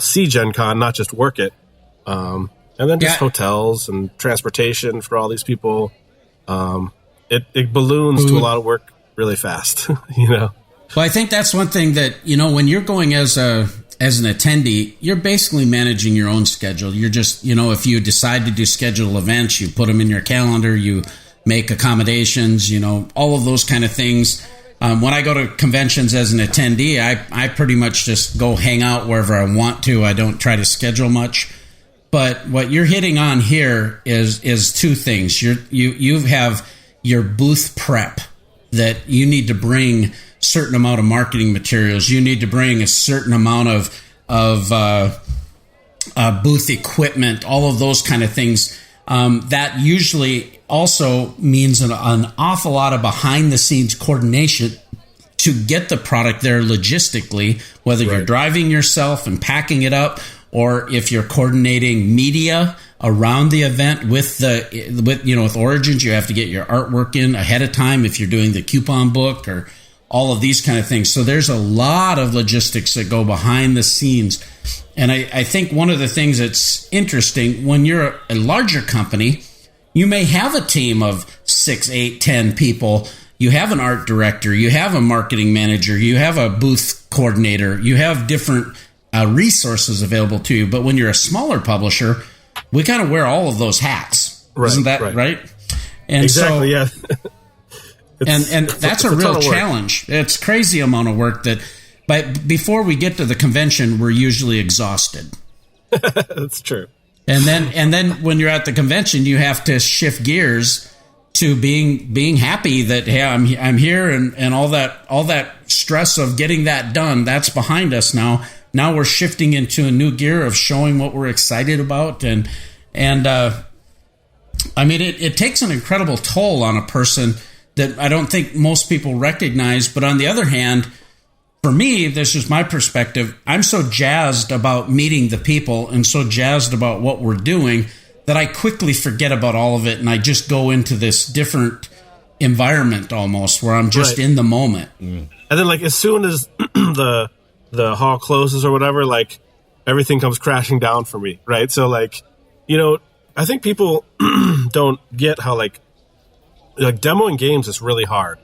[SPEAKER 5] see Gen Con, not just work it. And then just hotels and transportation for all these people. It balloons to a lot of work really fast,
[SPEAKER 3] Well, I think that's one thing that, when you're going as a as an attendee, you're basically managing your own schedule. You're just, if you decide to do schedule events, you put them in your calendar, you make accommodations, all of those kind of things. When I go to conventions as an attendee, I pretty much just go hang out wherever I want to. I don't try to schedule much. But what you're hitting on here is two things. You have your booth prep, that you need to bring certain amount of marketing materials. You need to bring a certain amount of booth equipment, all of those kind of things. That usually also means an awful lot of behind-the-scenes coordination to get the product there logistically, whether you're driving yourself and packing it up, or if you're coordinating media around the event with Origins. You have to get your artwork in ahead of time if you're doing the coupon book or all of these kind of things. So there's a lot of logistics that go behind the scenes. And I think one of the things that's interesting, when you're a larger company, you may have a team of 6, 8, 10 people. You have an art director, you have a marketing manager, you have a booth coordinator, you have different resources available to you. But when you're a smaller publisher, we kind of wear all of those hats. Isn't that right? And
[SPEAKER 5] exactly, yeah.
[SPEAKER 3] and that's a real challenge. It's crazy amount of work that, but before we get to the convention, we're usually exhausted.
[SPEAKER 5] That's true.
[SPEAKER 3] And then when you're at the convention, you have to shift gears to being happy that, hey, I'm here, and all that stress of getting that done, that's behind us now. Now we're shifting into a new gear of showing what we're excited about, and I mean it takes an incredible toll on a person that I don't think most people recognize. But on the other hand, for me, this is my perspective, I'm so jazzed about meeting the people and so jazzed about what we're doing that I quickly forget about all of it, and I just go into this different environment almost where I'm just in the moment.
[SPEAKER 5] And then, like, as soon as the hall closes or whatever, like, everything comes crashing down for me, right? So, like, I think people don't get how, like demoing games is really hard.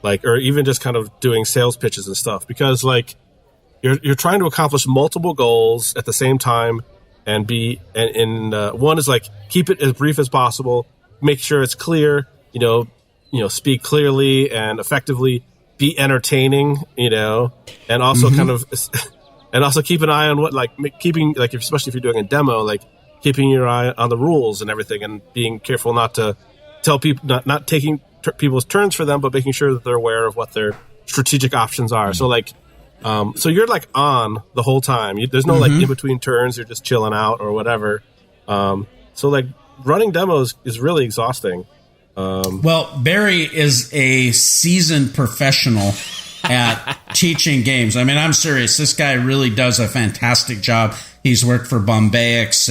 [SPEAKER 5] Like, or even just kind of doing sales pitches and stuff, because, like, you're trying to accomplish multiple goals at the same time, and one is, like, keep it as brief as possible, make sure it's clear, speak clearly and effectively, be entertaining, and also kind of, and also keep an eye on what, like, keeping, like, especially if you're doing a demo, like, keeping your eye on the rules and everything, and being careful not to tell people, not taking people's turns for them, but making sure that they're aware of what their strategic options are. So, like, so you're, like, on the whole time. There's no like in between turns. You're just chilling out or whatever. So, like, running demos is really exhausting.
[SPEAKER 3] Well, Barry is a seasoned professional at teaching games. I mean, I'm serious. This guy really does a fantastic job. He's worked for Bombayx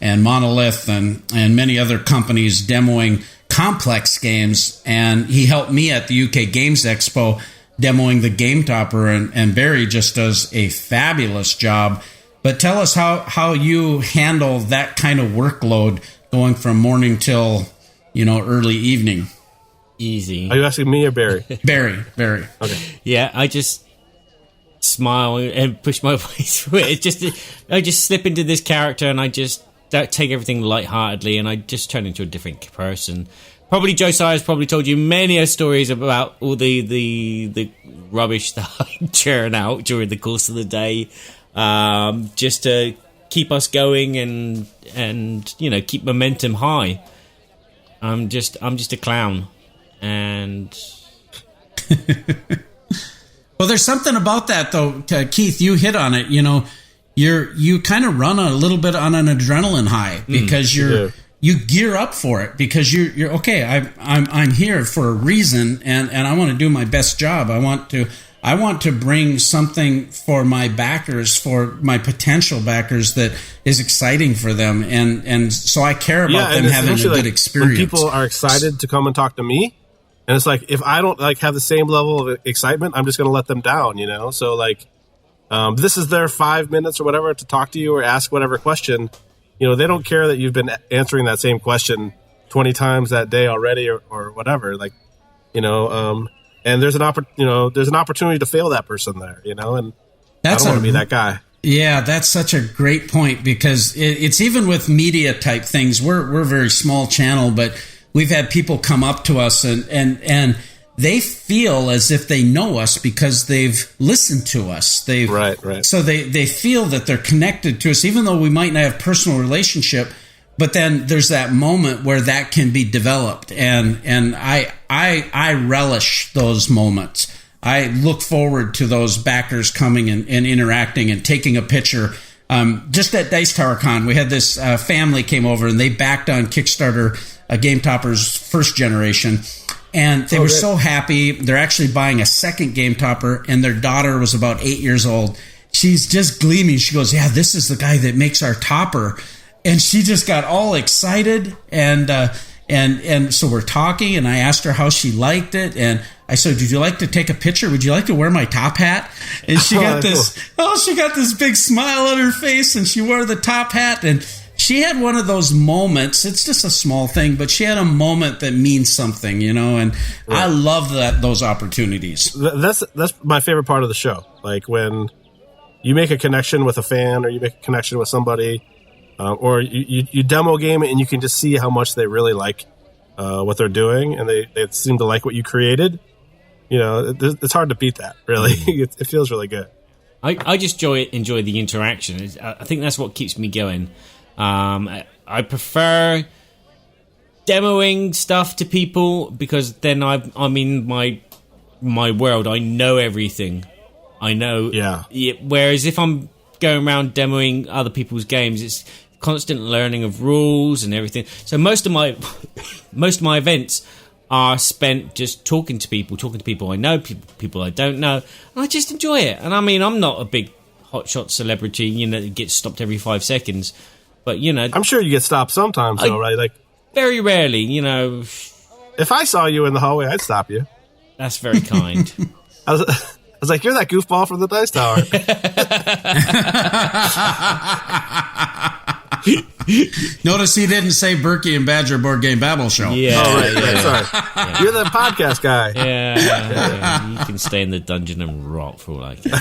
[SPEAKER 3] and Monolith and many other companies demoing complex games, and he helped me at the UK Games Expo demoing the Game Topper, and Barry just does a fabulous job. But tell us how you handle that kind of workload going from morning till early evening.
[SPEAKER 4] Easy.
[SPEAKER 5] Are you asking me or Barry?
[SPEAKER 3] Barry.
[SPEAKER 5] Okay.
[SPEAKER 4] Yeah, I just smile and push my way through it. I just slip into this character, and I just don't take everything lightheartedly, and I just turn into a different person. Probably Josiah's probably told you many stories about all the rubbish that I churn out during the course of the day, just to keep us going and keep momentum high. I'm just a clown, and
[SPEAKER 3] well, there's something about that though, Keith. You hit on it. You kind of run a little bit on an adrenaline high because you gear up for it, because you're okay. I'm here for a reason, and I want to do my best job. I want to bring something for my backers, for my potential backers, that is exciting for them, and so I care about them having a good experience.
[SPEAKER 5] When people are excited to come and talk to me, and it's like, if I don't like have the same level of excitement, I'm just going to let them down, So, like, this is their 5 minutes or whatever to talk to you or ask whatever question. They don't care that you've been answering that same question 20 times that day already or whatever. Like, and there's an opportunity to fail that person there, and I don't want to be that guy.
[SPEAKER 3] Yeah, that's such a great point, because it's even with media type things. We're a very small channel, but we've had people come up to us and they feel as if they know us because they've listened to us.
[SPEAKER 5] Right.
[SPEAKER 3] So they feel that they're connected to us, even though we might not have personal relationship. But then there's that moment where that can be developed, and I relish those moments. I look forward to those backers coming and interacting and taking a picture. Just at Dice Tower Con, we had this family came over and they backed on Kickstarter Game Topper's first generation. And they were so happy. They're actually buying a second Game Topper, and their daughter was about 8 years old. She's just gleaming. She goes, "Yeah, this is the guy that makes our topper." And she just got all excited. And so we're talking, and I asked her how she liked it. And I said, "Would you like to take a picture? Would you like to wear my top hat?" And she got she got this big smile on her face, and she wore the top hat. And she had one of those moments. It's just a small thing, but she had a moment that means something, and I love those opportunities.
[SPEAKER 5] That's my favorite part of the show. Like when you make a connection with a fan, or you make a connection with somebody, or you demo game it and you can just see how much they really like what they're doing, and they seem to like what you created. It's hard to beat that, really. It feels really good.
[SPEAKER 4] I just enjoy the interaction. I think that's what keeps me going. I prefer demoing stuff to people, because then I'm in my world. I know everything. I know. Yeah. Whereas if I'm going around demoing other people's games, it's constant learning of rules and everything. So most of my events are spent just talking to people I know, people I don't know, and I just enjoy it. And I mean, I'm not a big hotshot celebrity, that gets stopped every 5 seconds. But,
[SPEAKER 5] I'm sure you get stopped sometimes, though, right? Like,
[SPEAKER 4] very rarely,
[SPEAKER 5] If I saw you in the hallway, I'd stop you.
[SPEAKER 4] That's very kind.
[SPEAKER 5] I was like, "You're that goofball from the Dice Tower."
[SPEAKER 3] Notice he didn't say Berkey and Badger Board Game Babble Show.
[SPEAKER 4] Yeah.
[SPEAKER 5] Oh, right. Sorry. Yeah. You're the podcast guy.
[SPEAKER 4] Yeah. You can stay in the dungeon and rot for all I care.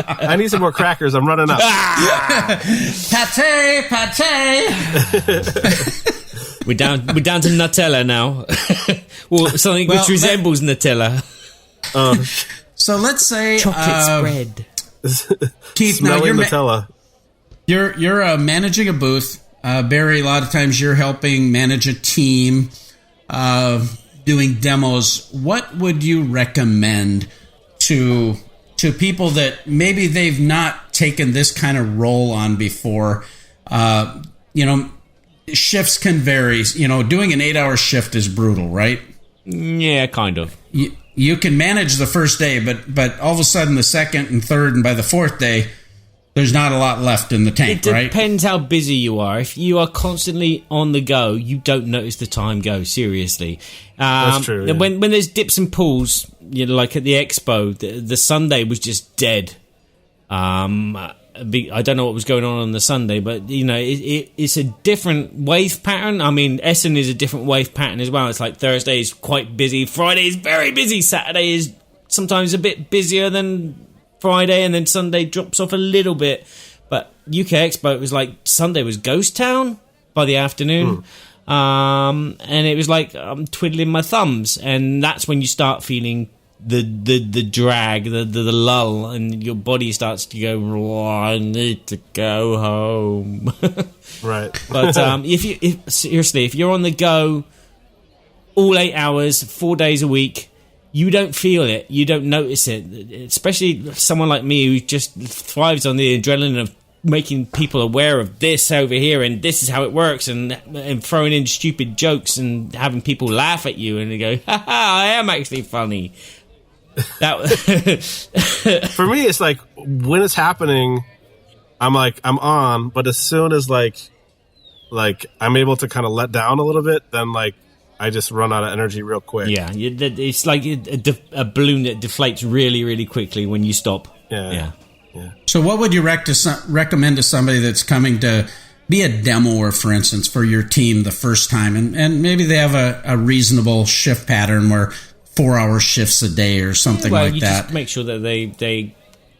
[SPEAKER 5] I need some more crackers. I'm running up.
[SPEAKER 3] Pate.
[SPEAKER 4] We're down to Nutella now. Well, something which resembles Nutella.
[SPEAKER 3] So let's say
[SPEAKER 4] chocolate spread.
[SPEAKER 3] Keith, now you're
[SPEAKER 5] Nutella.
[SPEAKER 3] You're managing a booth. Barry, a lot of times you're helping manage a team, doing demos. What would you recommend to people that maybe they've not taken this kind of role on before? Shifts can vary. Doing an 8-hour shift is brutal, right?
[SPEAKER 4] Yeah, kind of.
[SPEAKER 3] You can manage the first day, but all of a sudden the second and third, and by the fourth day, there's not a lot left in the tank, right?
[SPEAKER 4] It depends how busy you are. If you are constantly on the go, you don't notice the time go, seriously.
[SPEAKER 5] That's true. Yeah.
[SPEAKER 4] When there's dips and pulls, like at the expo, the Sunday was just dead. I don't know what was going on the Sunday, but it's a different wave pattern. I mean, Essen is a different wave pattern as well. It's like Thursday is quite busy, Friday is very busy, Saturday is sometimes a bit busier than Friday, and then Sunday drops off a little bit. But UK Expo, it was like Sunday was ghost town by the afternoon. And it was like I'm twiddling my thumbs, and that's when you start feeling the drag, the lull, and your body starts to go, "Oh, I need to go home."
[SPEAKER 5] Right.
[SPEAKER 4] But if you're on the go all 8 hours, 4 days a week, you don't feel it, you don't notice it. Especially someone like me who just thrives on the adrenaline of making people aware of this over here, and this is how it works, and throwing in stupid jokes and having people laugh at you and they go, "Ha ha, I am actually funny."
[SPEAKER 5] For me, it's like when it's happening, I'm on, but as soon as like I'm able to kind of let down a little bit, then I just run out of energy real quick.
[SPEAKER 4] Yeah, it's like a balloon that deflates really, really quickly when you stop.
[SPEAKER 5] Yeah.
[SPEAKER 3] So what would you recommend to somebody that's coming to be a demoer, for instance, for your team the first time, and maybe they have a reasonable shift pattern where 4-hour shifts a day or something like that?
[SPEAKER 4] Just make sure that they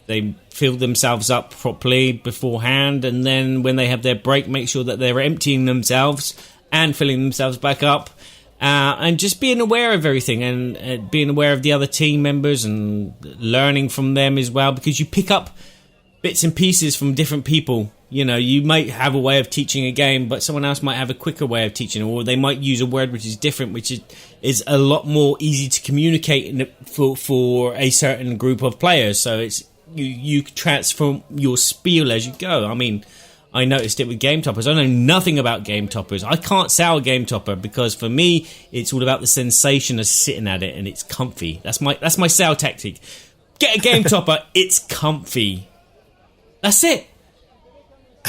[SPEAKER 4] they fill themselves up properly beforehand, and then when they have their break, make sure that they're emptying themselves and filling themselves back up, and just being aware of everything, and being aware of the other team members and learning from them as well, because you pick up bits and pieces from different people. You know, you might have a way of teaching a game, but someone else might have a quicker way of teaching, or they might use a word which is different, which is a lot more easy to communicate for a certain group of players. So it's you transform your spiel as you go. I mean, I noticed it with Game Toppers. I know nothing about Game Toppers. I can't sell a Game Topper because for me, it's all about the sensation of sitting at it and it's comfy. That's my sale tactic. Get a Game Topper. It's comfy. That's it.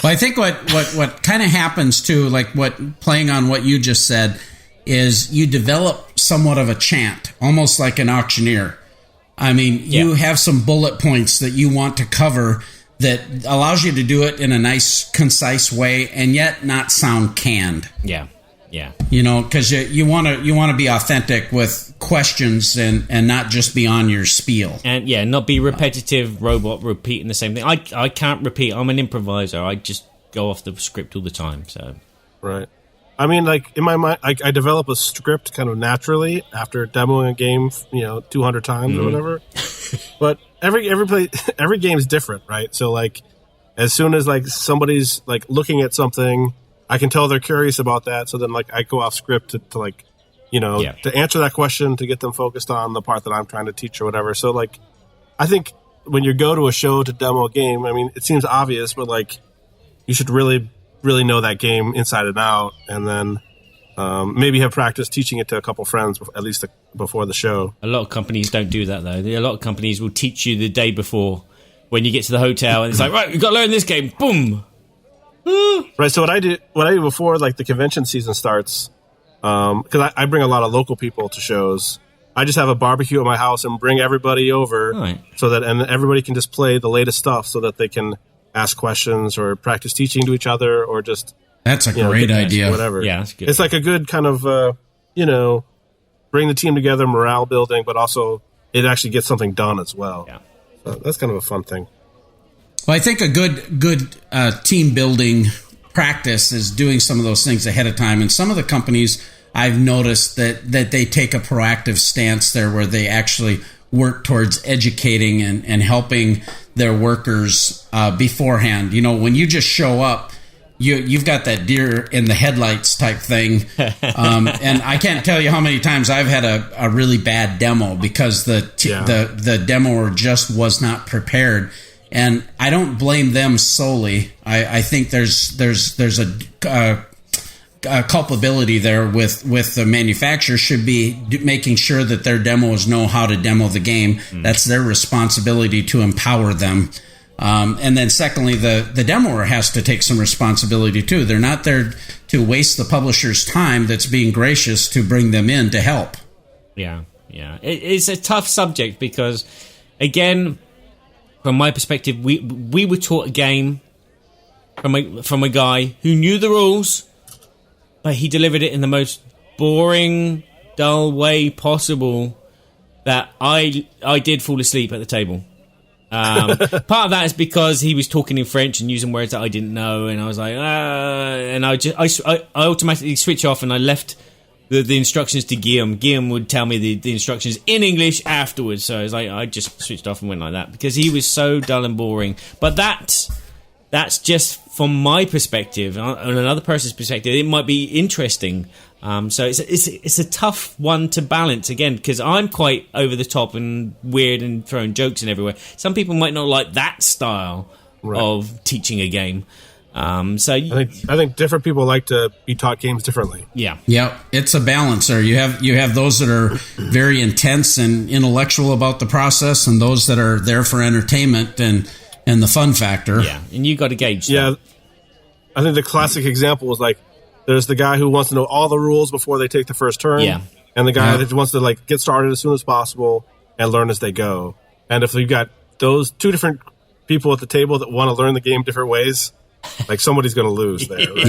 [SPEAKER 3] Well, I think what kind of happens too, like what playing on what you just said, is you develop somewhat of a chant, almost like an auctioneer. I mean, you have some bullet points that you want to cover that allows you to do it in a nice, concise way, and yet not sound canned.
[SPEAKER 4] Yeah.
[SPEAKER 3] You know, because you want to be authentic with questions and not just be on your spiel.
[SPEAKER 4] And not be repetitive robot repeating the same thing. I can't repeat. I'm an improviser. I just go off the script all the time. So
[SPEAKER 5] Right. I mean, like, in my mind, I develop a script kind of naturally after demoing a game, 200 times or whatever. But every game is different, right? So, like, as soon as, like, somebody's, like, looking at something, I can tell they're curious about that. So then, like, I go off script to like, to answer that question, to get them focused on the part that I'm trying to teach or whatever. So, like, I think when you go to a show to demo a game, I mean, it seems obvious, but, like, you should really know that game inside and out, and then maybe have practice teaching it to a couple friends, at least before the show.
[SPEAKER 4] A lot of companies don't do that, though. A lot of companies will teach you the day before when you get to the hotel, and it's like, right, you've got to learn this game. Boom.
[SPEAKER 5] Right, so what I do before, like, the convention season starts, because I bring a lot of local people to shows, I just have a barbecue at my house and bring everybody over, so that and everybody can just play the latest stuff, so that they can ask questions or practice teaching to each other, or just
[SPEAKER 3] that's a great idea.
[SPEAKER 5] Whatever,
[SPEAKER 4] yeah, that's good.
[SPEAKER 5] It's like a good kind of bring the team together, morale building, but also it actually gets something done as well.
[SPEAKER 4] Yeah,
[SPEAKER 5] so that's kind of a fun thing.
[SPEAKER 3] Well, I think a good team building practice is doing some of those things ahead of time. And some of the companies, I've noticed that they take a proactive stance there, where they actually work towards educating and helping their workers beforehand. You know, when you just show up, you've got that deer in the headlights type thing. And I can't tell you how many times I've had a really bad demo because the demoer just was not prepared. And I don't blame them solely. I think there's a culpability there with the manufacturer should be making sure that their demos know how to demo the game. That's their responsibility to empower them. And then secondly, the demoer has to take some responsibility too. They're not there to waste the publisher's time that's being gracious to bring them in to help.
[SPEAKER 4] Yeah. It's a tough subject because, again, from my perspective, we were taught a game from a guy who knew the rules, but he delivered it in the most boring, dull way possible that I did fall asleep at the table. Part of that is because he was talking in French and using words that I didn't know, and I was like, and I automatically switched off and I left the instructions to Guillaume. Guillaume would tell me the instructions in English afterwards, so I just switched off and went like that because he was so dull and boring. But that's just from my perspective. On another person's perspective, it might be interesting. So it's a tough one to balance, again, because I'm quite over the top and weird and throwing jokes in everywhere. Some people might not like that style of teaching a game. So
[SPEAKER 5] I think different people like to be taught games differently.
[SPEAKER 4] Yeah,
[SPEAKER 3] it's a balancer. You have those that are very intense and intellectual about the process, and those that are there for entertainment and the fun factor.
[SPEAKER 4] Yeah, and you got to gauge that.
[SPEAKER 5] Yeah, I think the classic example is like there's the guy who wants to know all the rules before they take the first turn, and the guy that wants to like get started as soon as possible and learn as they go. And if you've got those two different people at the table that want to learn the game different ways, like somebody's going to lose there. Right?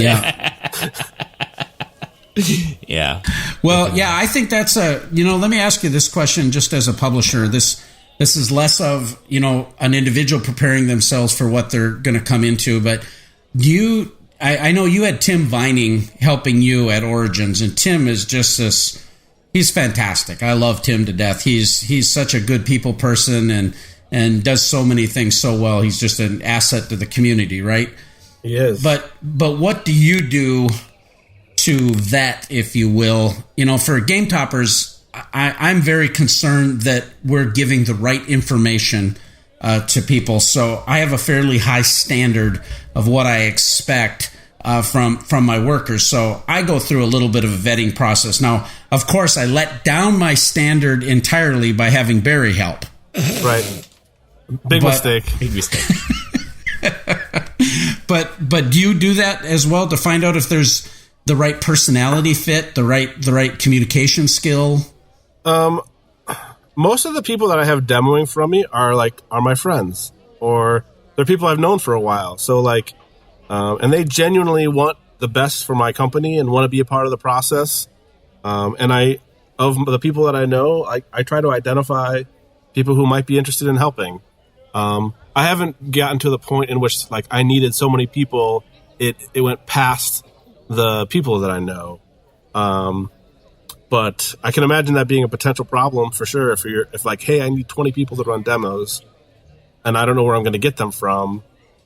[SPEAKER 4] Yeah.
[SPEAKER 3] Well, I think that's let me ask you this question just as a publisher. This This is less of, an individual preparing themselves for what they're going to come into. But I know you had Tim Vining helping you at Origins, and Tim is just this. He's fantastic. I love Tim to death. He's such a good people person and does so many things so well. He's just an asset to the community, right?
[SPEAKER 5] He is.
[SPEAKER 3] But what do you do to vet, if you will? For Game Toppers, I'm very concerned that we're giving the right information to people. So I have a fairly high standard of what I expect from my workers. So I go through a little bit of a vetting process. Now, of course, I let down my standard entirely by having Barry help.
[SPEAKER 5] Right. Big mistake.
[SPEAKER 3] But do you do that as well to find out if there's the right personality fit, the right communication skill?
[SPEAKER 5] Most of the people that I have demoing from me are my friends, or they're people I've known for a while. So and they genuinely want the best for my company and want to be a part of the process. And of the people that I know, I try to identify people who might be interested in helping. I haven't gotten to the point in which I needed so many people, it went past the people that I know. But I can imagine that being a potential problem for sure. If hey, I need 20 people to run demos and I don't know where I'm going to get them from,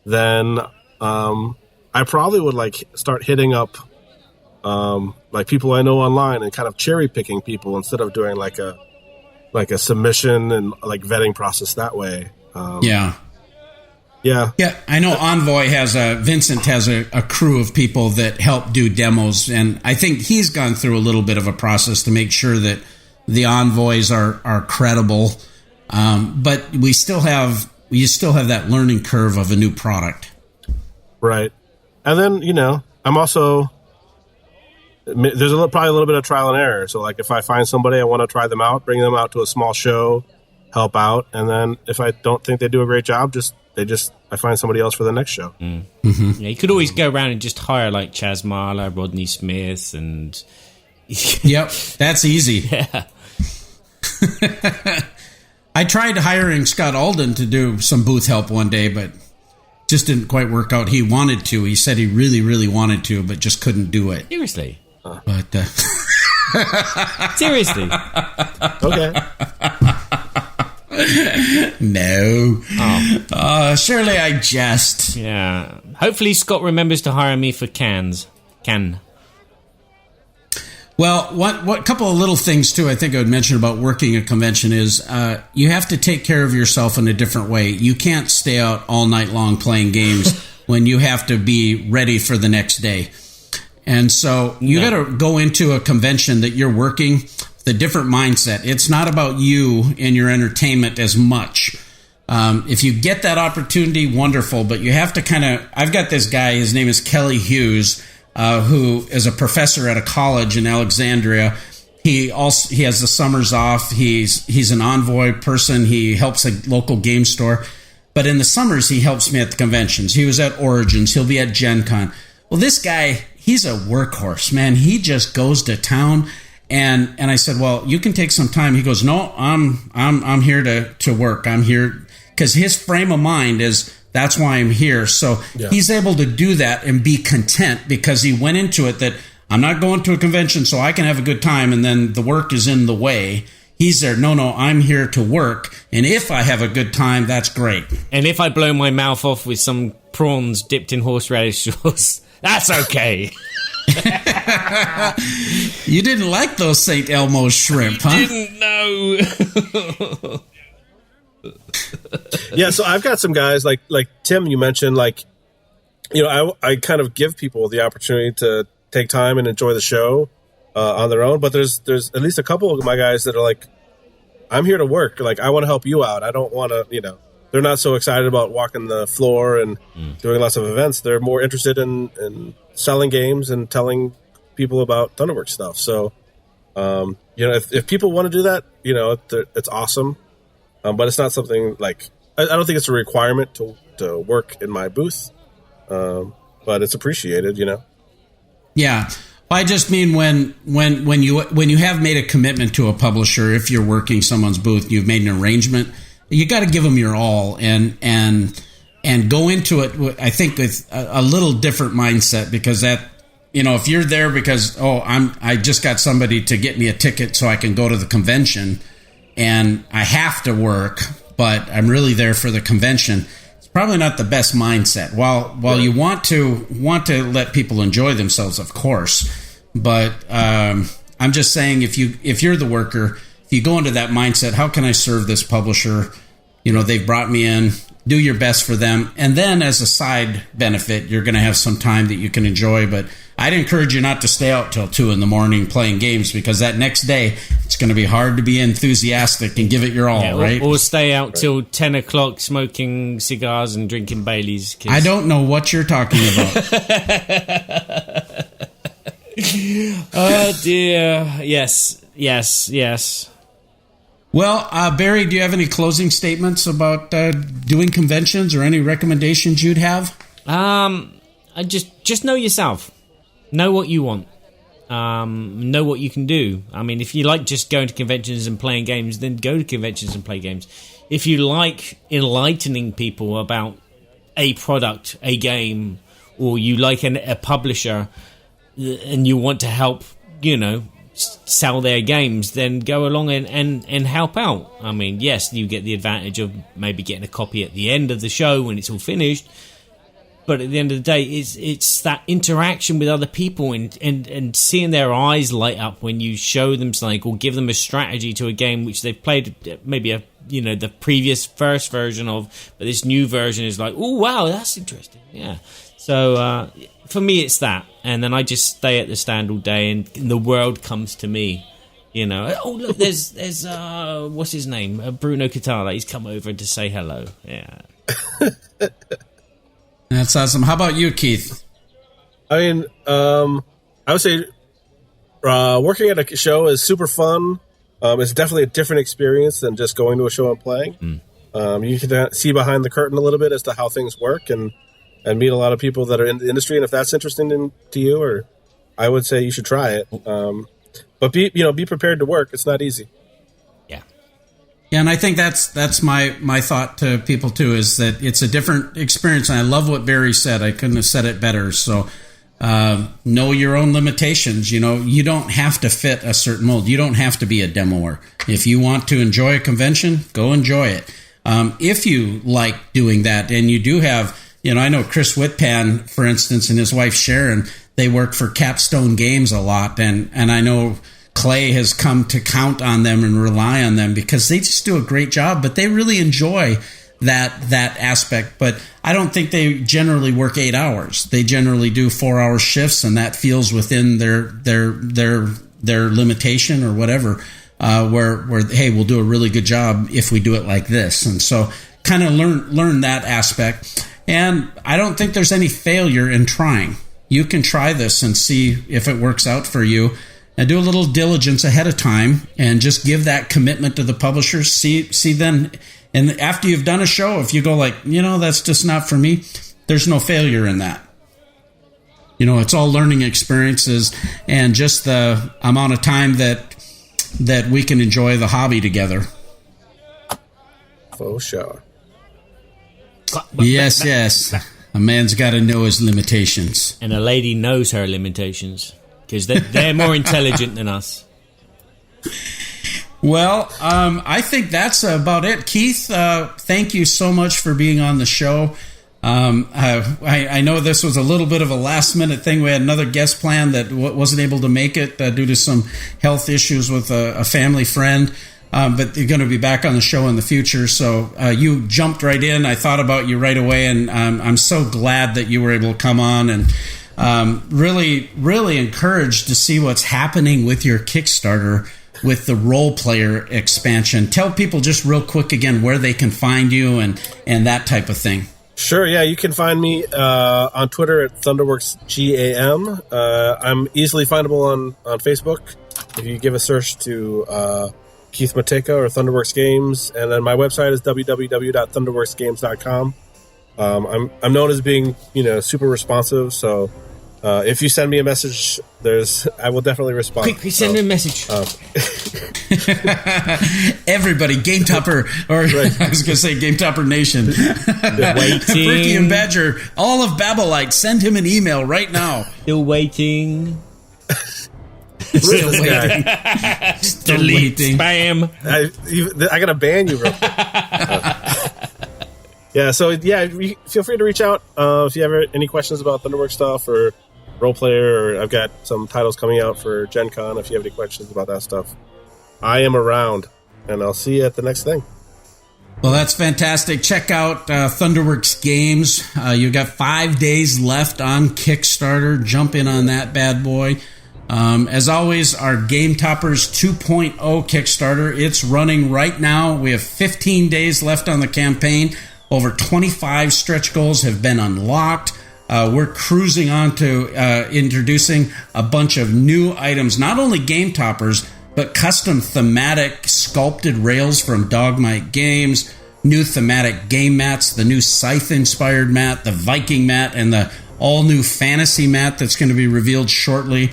[SPEAKER 5] then I probably would start hitting up people I know online and kind of cherry picking people instead of doing a submission and vetting process that way. Yeah.
[SPEAKER 3] I know Envoy Vincent has a crew of people that help do demos, and I think he's gone through a little bit of a process to make sure that the envoys are credible. But you still have that learning curve of a new product.
[SPEAKER 5] Right. And then, I'm also, there's probably a little bit of trial and error. So if I find somebody, I want to try them out, bring them out to a small show, help out. And then if I don't think they do a great job, I find somebody else for the next show.
[SPEAKER 4] Mm. Mm-hmm. Yeah, you could always go around and just hire Chaz Marler, Rodney Smith, and
[SPEAKER 3] yep, that's easy.
[SPEAKER 4] Yeah.
[SPEAKER 3] I tried hiring Scott Alden to do some booth help one day, but just didn't quite work out. He wanted to. He said he really, really wanted to, but just couldn't do it.
[SPEAKER 4] Seriously.
[SPEAKER 3] But
[SPEAKER 4] seriously.
[SPEAKER 5] Okay.
[SPEAKER 3] No. Oh. Surely I jest.
[SPEAKER 4] Yeah. Hopefully Scott remembers to hire me for cans.
[SPEAKER 3] Well, what couple of little things, too, I think I would mention about working a convention is you have to take care of yourself in a different way. You can't stay out all night long playing games when you have to be ready for the next day. And so you got to go into a convention that you're working with a different mindset. It's not about you and your entertainment as much. If you get that opportunity, wonderful. But you have to I've got this guy, his name is Kelly Hughes, who is a professor at a college in Alexandria. He has the summers off. He's an Envoy person. He helps a local game store. But in the summers, he helps me at the conventions. He was at Origins. He'll be at Gen Con. Well, this guy, he's a workhorse, man. He just goes to town. And I said, well, you can take some time. He goes, no, I'm here to work. I'm here because his frame of mind is, that's why I'm here. So he's able to do that and be content because he went into it that I'm not going to a convention so I can have a good time and then the work is in the way. He's there. No, I'm here to work. And if I have a good time, that's great.
[SPEAKER 4] And if I blow my mouth off with some prawns dipped in horseradish sauce, that's okay.
[SPEAKER 3] You didn't like those St. Elmo's shrimp, huh?
[SPEAKER 4] Didn't know.
[SPEAKER 5] Yeah, so I've got some guys like Tim. You mentioned I kind of give people the opportunity to take time and enjoy the show on their own. But there's at least a couple of my guys that are I'm here to work. I want to help you out. I don't want to. They're not so excited about walking the floor and doing lots of events. They're more interested in selling games and telling people about Thunderworks stuff. So if people want to do that, it's awesome. But it's not something I don't think it's a requirement to work in my booth. But it's appreciated,
[SPEAKER 3] Yeah. I just mean when you have made a commitment to a publisher, if you're working someone's booth, you've made an arrangement, you got to give them your all and go into it, I think, with a little different mindset, because that, if you're there because, I just got somebody to get me a ticket so I can go to the convention and I have to work, but I'm really there for the convention, it's probably not the best mindset. While you want to let people enjoy themselves, of course, but I'm just saying, if you're the worker, if you go into that mindset, how can I serve this publisher? They've brought me in. Do your best for them. And then as a side benefit, you're going to have some time that you can enjoy. But I'd encourage you not to stay out till 2 a.m. playing games, because that next day, it's going to be hard to be enthusiastic and give it your all, right?
[SPEAKER 4] Or stay out till 10 o'clock smoking cigars and drinking Baileys.
[SPEAKER 3] I don't know what you're talking about.
[SPEAKER 4] Oh, dear. Yes.
[SPEAKER 3] Well, Barry, do you have any closing statements about doing conventions, or any recommendations you'd have?
[SPEAKER 4] I just know yourself. Know what you want. Know what you can do. I mean, if you like just going to conventions and playing games, then go to conventions and play games. If you like enlightening people about a product, a game, or you like a publisher and you want to help, sell their games, then go along and help out. I mean, yes, you get the advantage of maybe getting a copy at the end of the show when it's all finished, but at the end of the day, it's that interaction with other people and seeing their eyes light up when you show them something or give them a strategy to a game which they've played maybe the previous first version of, but this new version is like, oh wow, that's interesting. Yeah. So for me, it's that, and then I just stay at the stand all day, and the world comes to me. Oh look, there's what's his name, Bruno Catala. He's come over to say hello. Yeah,
[SPEAKER 3] that's awesome. How about you, Keith?
[SPEAKER 5] I mean, I would say working at a show is super fun. It's definitely a different experience than just going to a show and playing. You can see behind the curtain a little bit as to how things work, and meet a lot of people that are in the industry. And if that's interesting to you, or I would say you should try it. But be prepared to work. It's not easy.
[SPEAKER 3] Yeah, and I think that's my thought to people too, is that it's a different experience. And I love what Barry said. I couldn't have said it better. So know your own limitations. You don't have to fit a certain mold. You don't have to be a demoer. If you want to enjoy a convention, go enjoy it. If you like doing that, and you do have, I know Chris Whitpan, for instance, and his wife Sharon, they work for Capstone Games a lot, and I know Clay has come to count on them and rely on them because they just do a great job, but they really enjoy that aspect. But I don't think they generally work 8 hours. They generally do 4-hour shifts, and that feels within their limitation or whatever, where hey, we'll do a really good job if we do it like this. And so kind of learn that aspect. And I don't think there's any failure in trying. You can try this and see if it works out for you, and do a little diligence ahead of time and just give that commitment to the publishers. See then, and after you've done a show, if you go like, that's just not for me, there's no failure in that. It's all learning experiences and just the amount of time that we can enjoy the hobby together.
[SPEAKER 5] For sure.
[SPEAKER 3] Yes. A man's got to know his limitations.
[SPEAKER 4] And a lady knows her limitations, because they're more intelligent than us.
[SPEAKER 3] Well, I think that's about it. Keith, thank you so much for being on the show. I know this was a little bit of a last-minute thing. We had another guest plan that wasn't able to make it due to some health issues with a family friend. But you're going to be back on the show in the future. So you jumped right in. I thought about you right away, and I'm so glad that you were able to come on, and really, really encouraged to see what's happening with your Kickstarter with the role player expansion. Tell people just real quick again where they can find you and that type of thing.
[SPEAKER 5] Sure, yeah. You can find me on Twitter at Thunderworks GAM. I'm easily findable on Facebook. If you give a search to Keith Matejka or Thunderworks Games, and then my website is www.thunderworksgames.com. I'm known as being super responsive, so If you send me a message, I will definitely respond.
[SPEAKER 4] Quick, send me a message.
[SPEAKER 3] Everybody, Game Topper, or
[SPEAKER 5] Right.
[SPEAKER 3] I was going to say Game Topper Nation.
[SPEAKER 4] Waiting.
[SPEAKER 3] Berkey and Badger, all of Babblelites, send him an email right now.
[SPEAKER 4] Still waiting.
[SPEAKER 3] Still
[SPEAKER 5] This
[SPEAKER 3] waiting.
[SPEAKER 5] guy.
[SPEAKER 3] Still
[SPEAKER 4] Delete.
[SPEAKER 3] waiting.
[SPEAKER 4] Spam.
[SPEAKER 5] I gotta ban you real quick. Feel free to reach out if you have any questions about Thunderworks stuff or roleplayer, or I've got some titles coming out for Gen Con if you have any questions about that stuff. I am around, and I'll see you at the next thing.
[SPEAKER 3] Well, that's fantastic. Check out Thunderworks Games. You've got 5 days left on Kickstarter. Jump in on that bad boy. As always, our Game Toppers 2.0 Kickstarter, it's running right now. We have 15 days left on the campaign. Over 25 stretch goals have been unlocked. We're cruising on to introducing a bunch of new items, not only Game Toppers, but custom thematic sculpted rails from Dogmite Games, new thematic game mats, the new Scythe-inspired mat, the Viking mat, and the all-new fantasy mat that's going to be revealed shortly.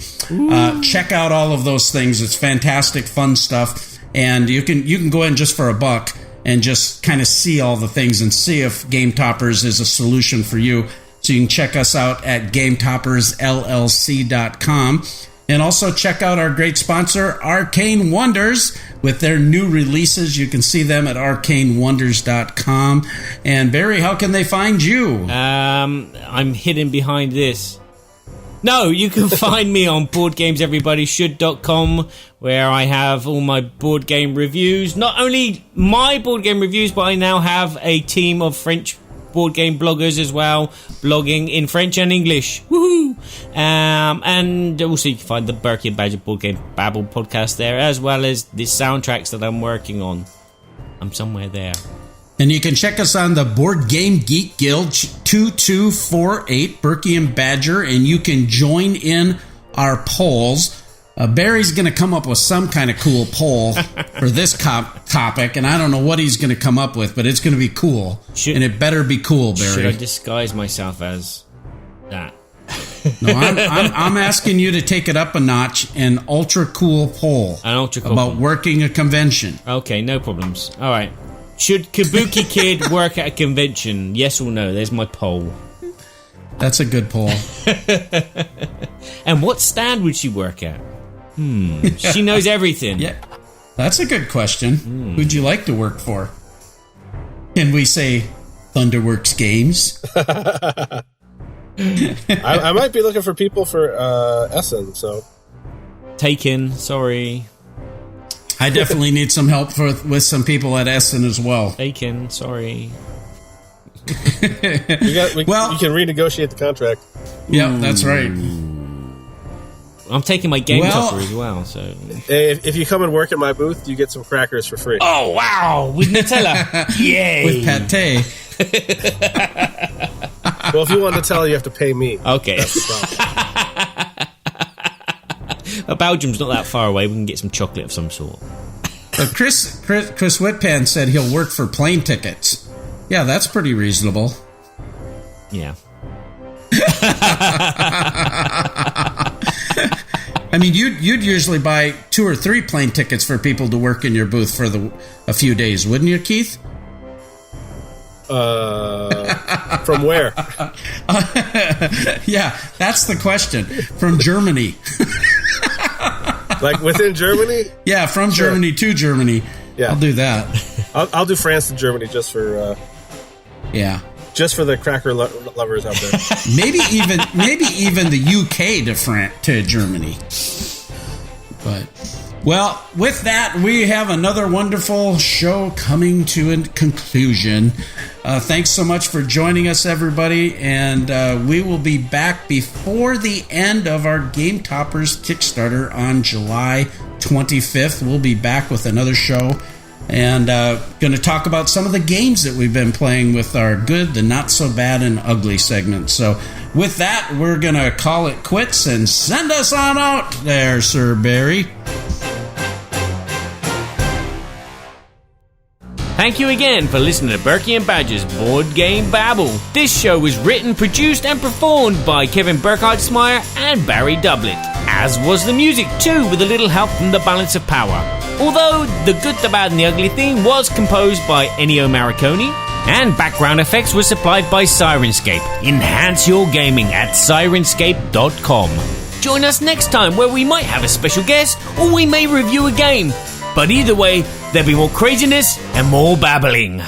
[SPEAKER 3] Check out all of those things. It's fantastic, fun stuff. And you can go in just for $1 and just kind of see all the things and see if Game Toppers is a solution for you. So you can check us out at GameToppersLLC.com. And also check out our great sponsor, Arcane Wonders, with their new releases. You can see them at arcanewonders.com. And Barry, how can they find you?
[SPEAKER 4] I'm hidden behind this. No, you can find me on BoardGamesEverybodyShould.com, where I have all my board game reviews. Not only my board game reviews, but I now have a team of French board game bloggers as well, blogging in French and English. Woohoo! And also you can find the Berkey and Badger Board Game Babble podcast there, as well as the soundtracks that I'm working on. I'm somewhere there.
[SPEAKER 3] And you can check us on the Board Game Geek Guild 2248, Berkey and Badger, and you can join in our polls. Barry's going to come up with some kind of cool poll for this topic, and I don't know what he's going to come up with, but it's going to be cool. And it better be cool, Barry.
[SPEAKER 4] Should I disguise myself as that?
[SPEAKER 3] No, I'm asking you to take it up a notch, an ultra cool poll about working a convention.
[SPEAKER 4] Okay, no problems. All right. Should Kabuki Kid work at a convention? Yes or no? There's my poll.
[SPEAKER 3] That's a good poll.
[SPEAKER 4] And what stand would she work at? She knows everything.
[SPEAKER 3] Yeah, that's a good question. Who'd you like to work for? Can we say Thunderworks Games?
[SPEAKER 5] I might be looking for people for Essen, so...
[SPEAKER 4] Taken, sorry.
[SPEAKER 3] I definitely need some help with some people at Essen as well.
[SPEAKER 4] Taken, sorry.
[SPEAKER 5] You can renegotiate the contract.
[SPEAKER 3] Yeah, that's right.
[SPEAKER 4] I'm taking my game topper as well, so...
[SPEAKER 5] If you come and work at my booth, you get some crackers for free.
[SPEAKER 4] Oh, wow! With Nutella! Yay!
[SPEAKER 3] With pate.
[SPEAKER 5] Well, if you want Nutella, you have to pay me.
[SPEAKER 4] Okay.
[SPEAKER 5] That's the problem.
[SPEAKER 4] Belgium's not that far away. We can get some chocolate of some sort.
[SPEAKER 3] But Chris Whitpan said he'll work for plane tickets. Yeah, that's pretty reasonable.
[SPEAKER 4] Yeah.
[SPEAKER 3] I mean, you'd usually buy 2 or 3 plane tickets for people to work in your booth for a few days, wouldn't you, Keith?
[SPEAKER 5] From where?
[SPEAKER 3] Yeah, that's the question. From Germany.
[SPEAKER 5] Like within Germany?
[SPEAKER 3] Yeah, from Germany to Germany.
[SPEAKER 5] Yeah.
[SPEAKER 3] I'll do that.
[SPEAKER 5] I'll do France to Germany just for just for the cracker lovers out there.
[SPEAKER 3] maybe even the UK to Germany. But well, with that, we have another wonderful show coming to a conclusion. Thanks so much for joining us, everybody, and we will be back before the end of our Game Toppers Kickstarter on July 25th. We'll be back with another show and going to talk about some of the games that we've been playing with our good, the not so bad, and ugly segment. So with that, we're going to call it quits and send us on out there, Sir Barry.
[SPEAKER 6] Thank you again for listening to Berkey and Badger's Board Game Babble. This show was written, produced and performed by Kevin Burkhardt-Smyer and Barry Doublet, as was the music too, with a little help from the Balance of Power. Although the Good, the Bad and the Ugly theme was composed by Ennio Morricone, and background effects were supplied by Sirenscape. Enhance your gaming at sirenscape.com. Join us next time where we might have a special guest or we may review a game. But either way, there'll be more craziness and more babbling.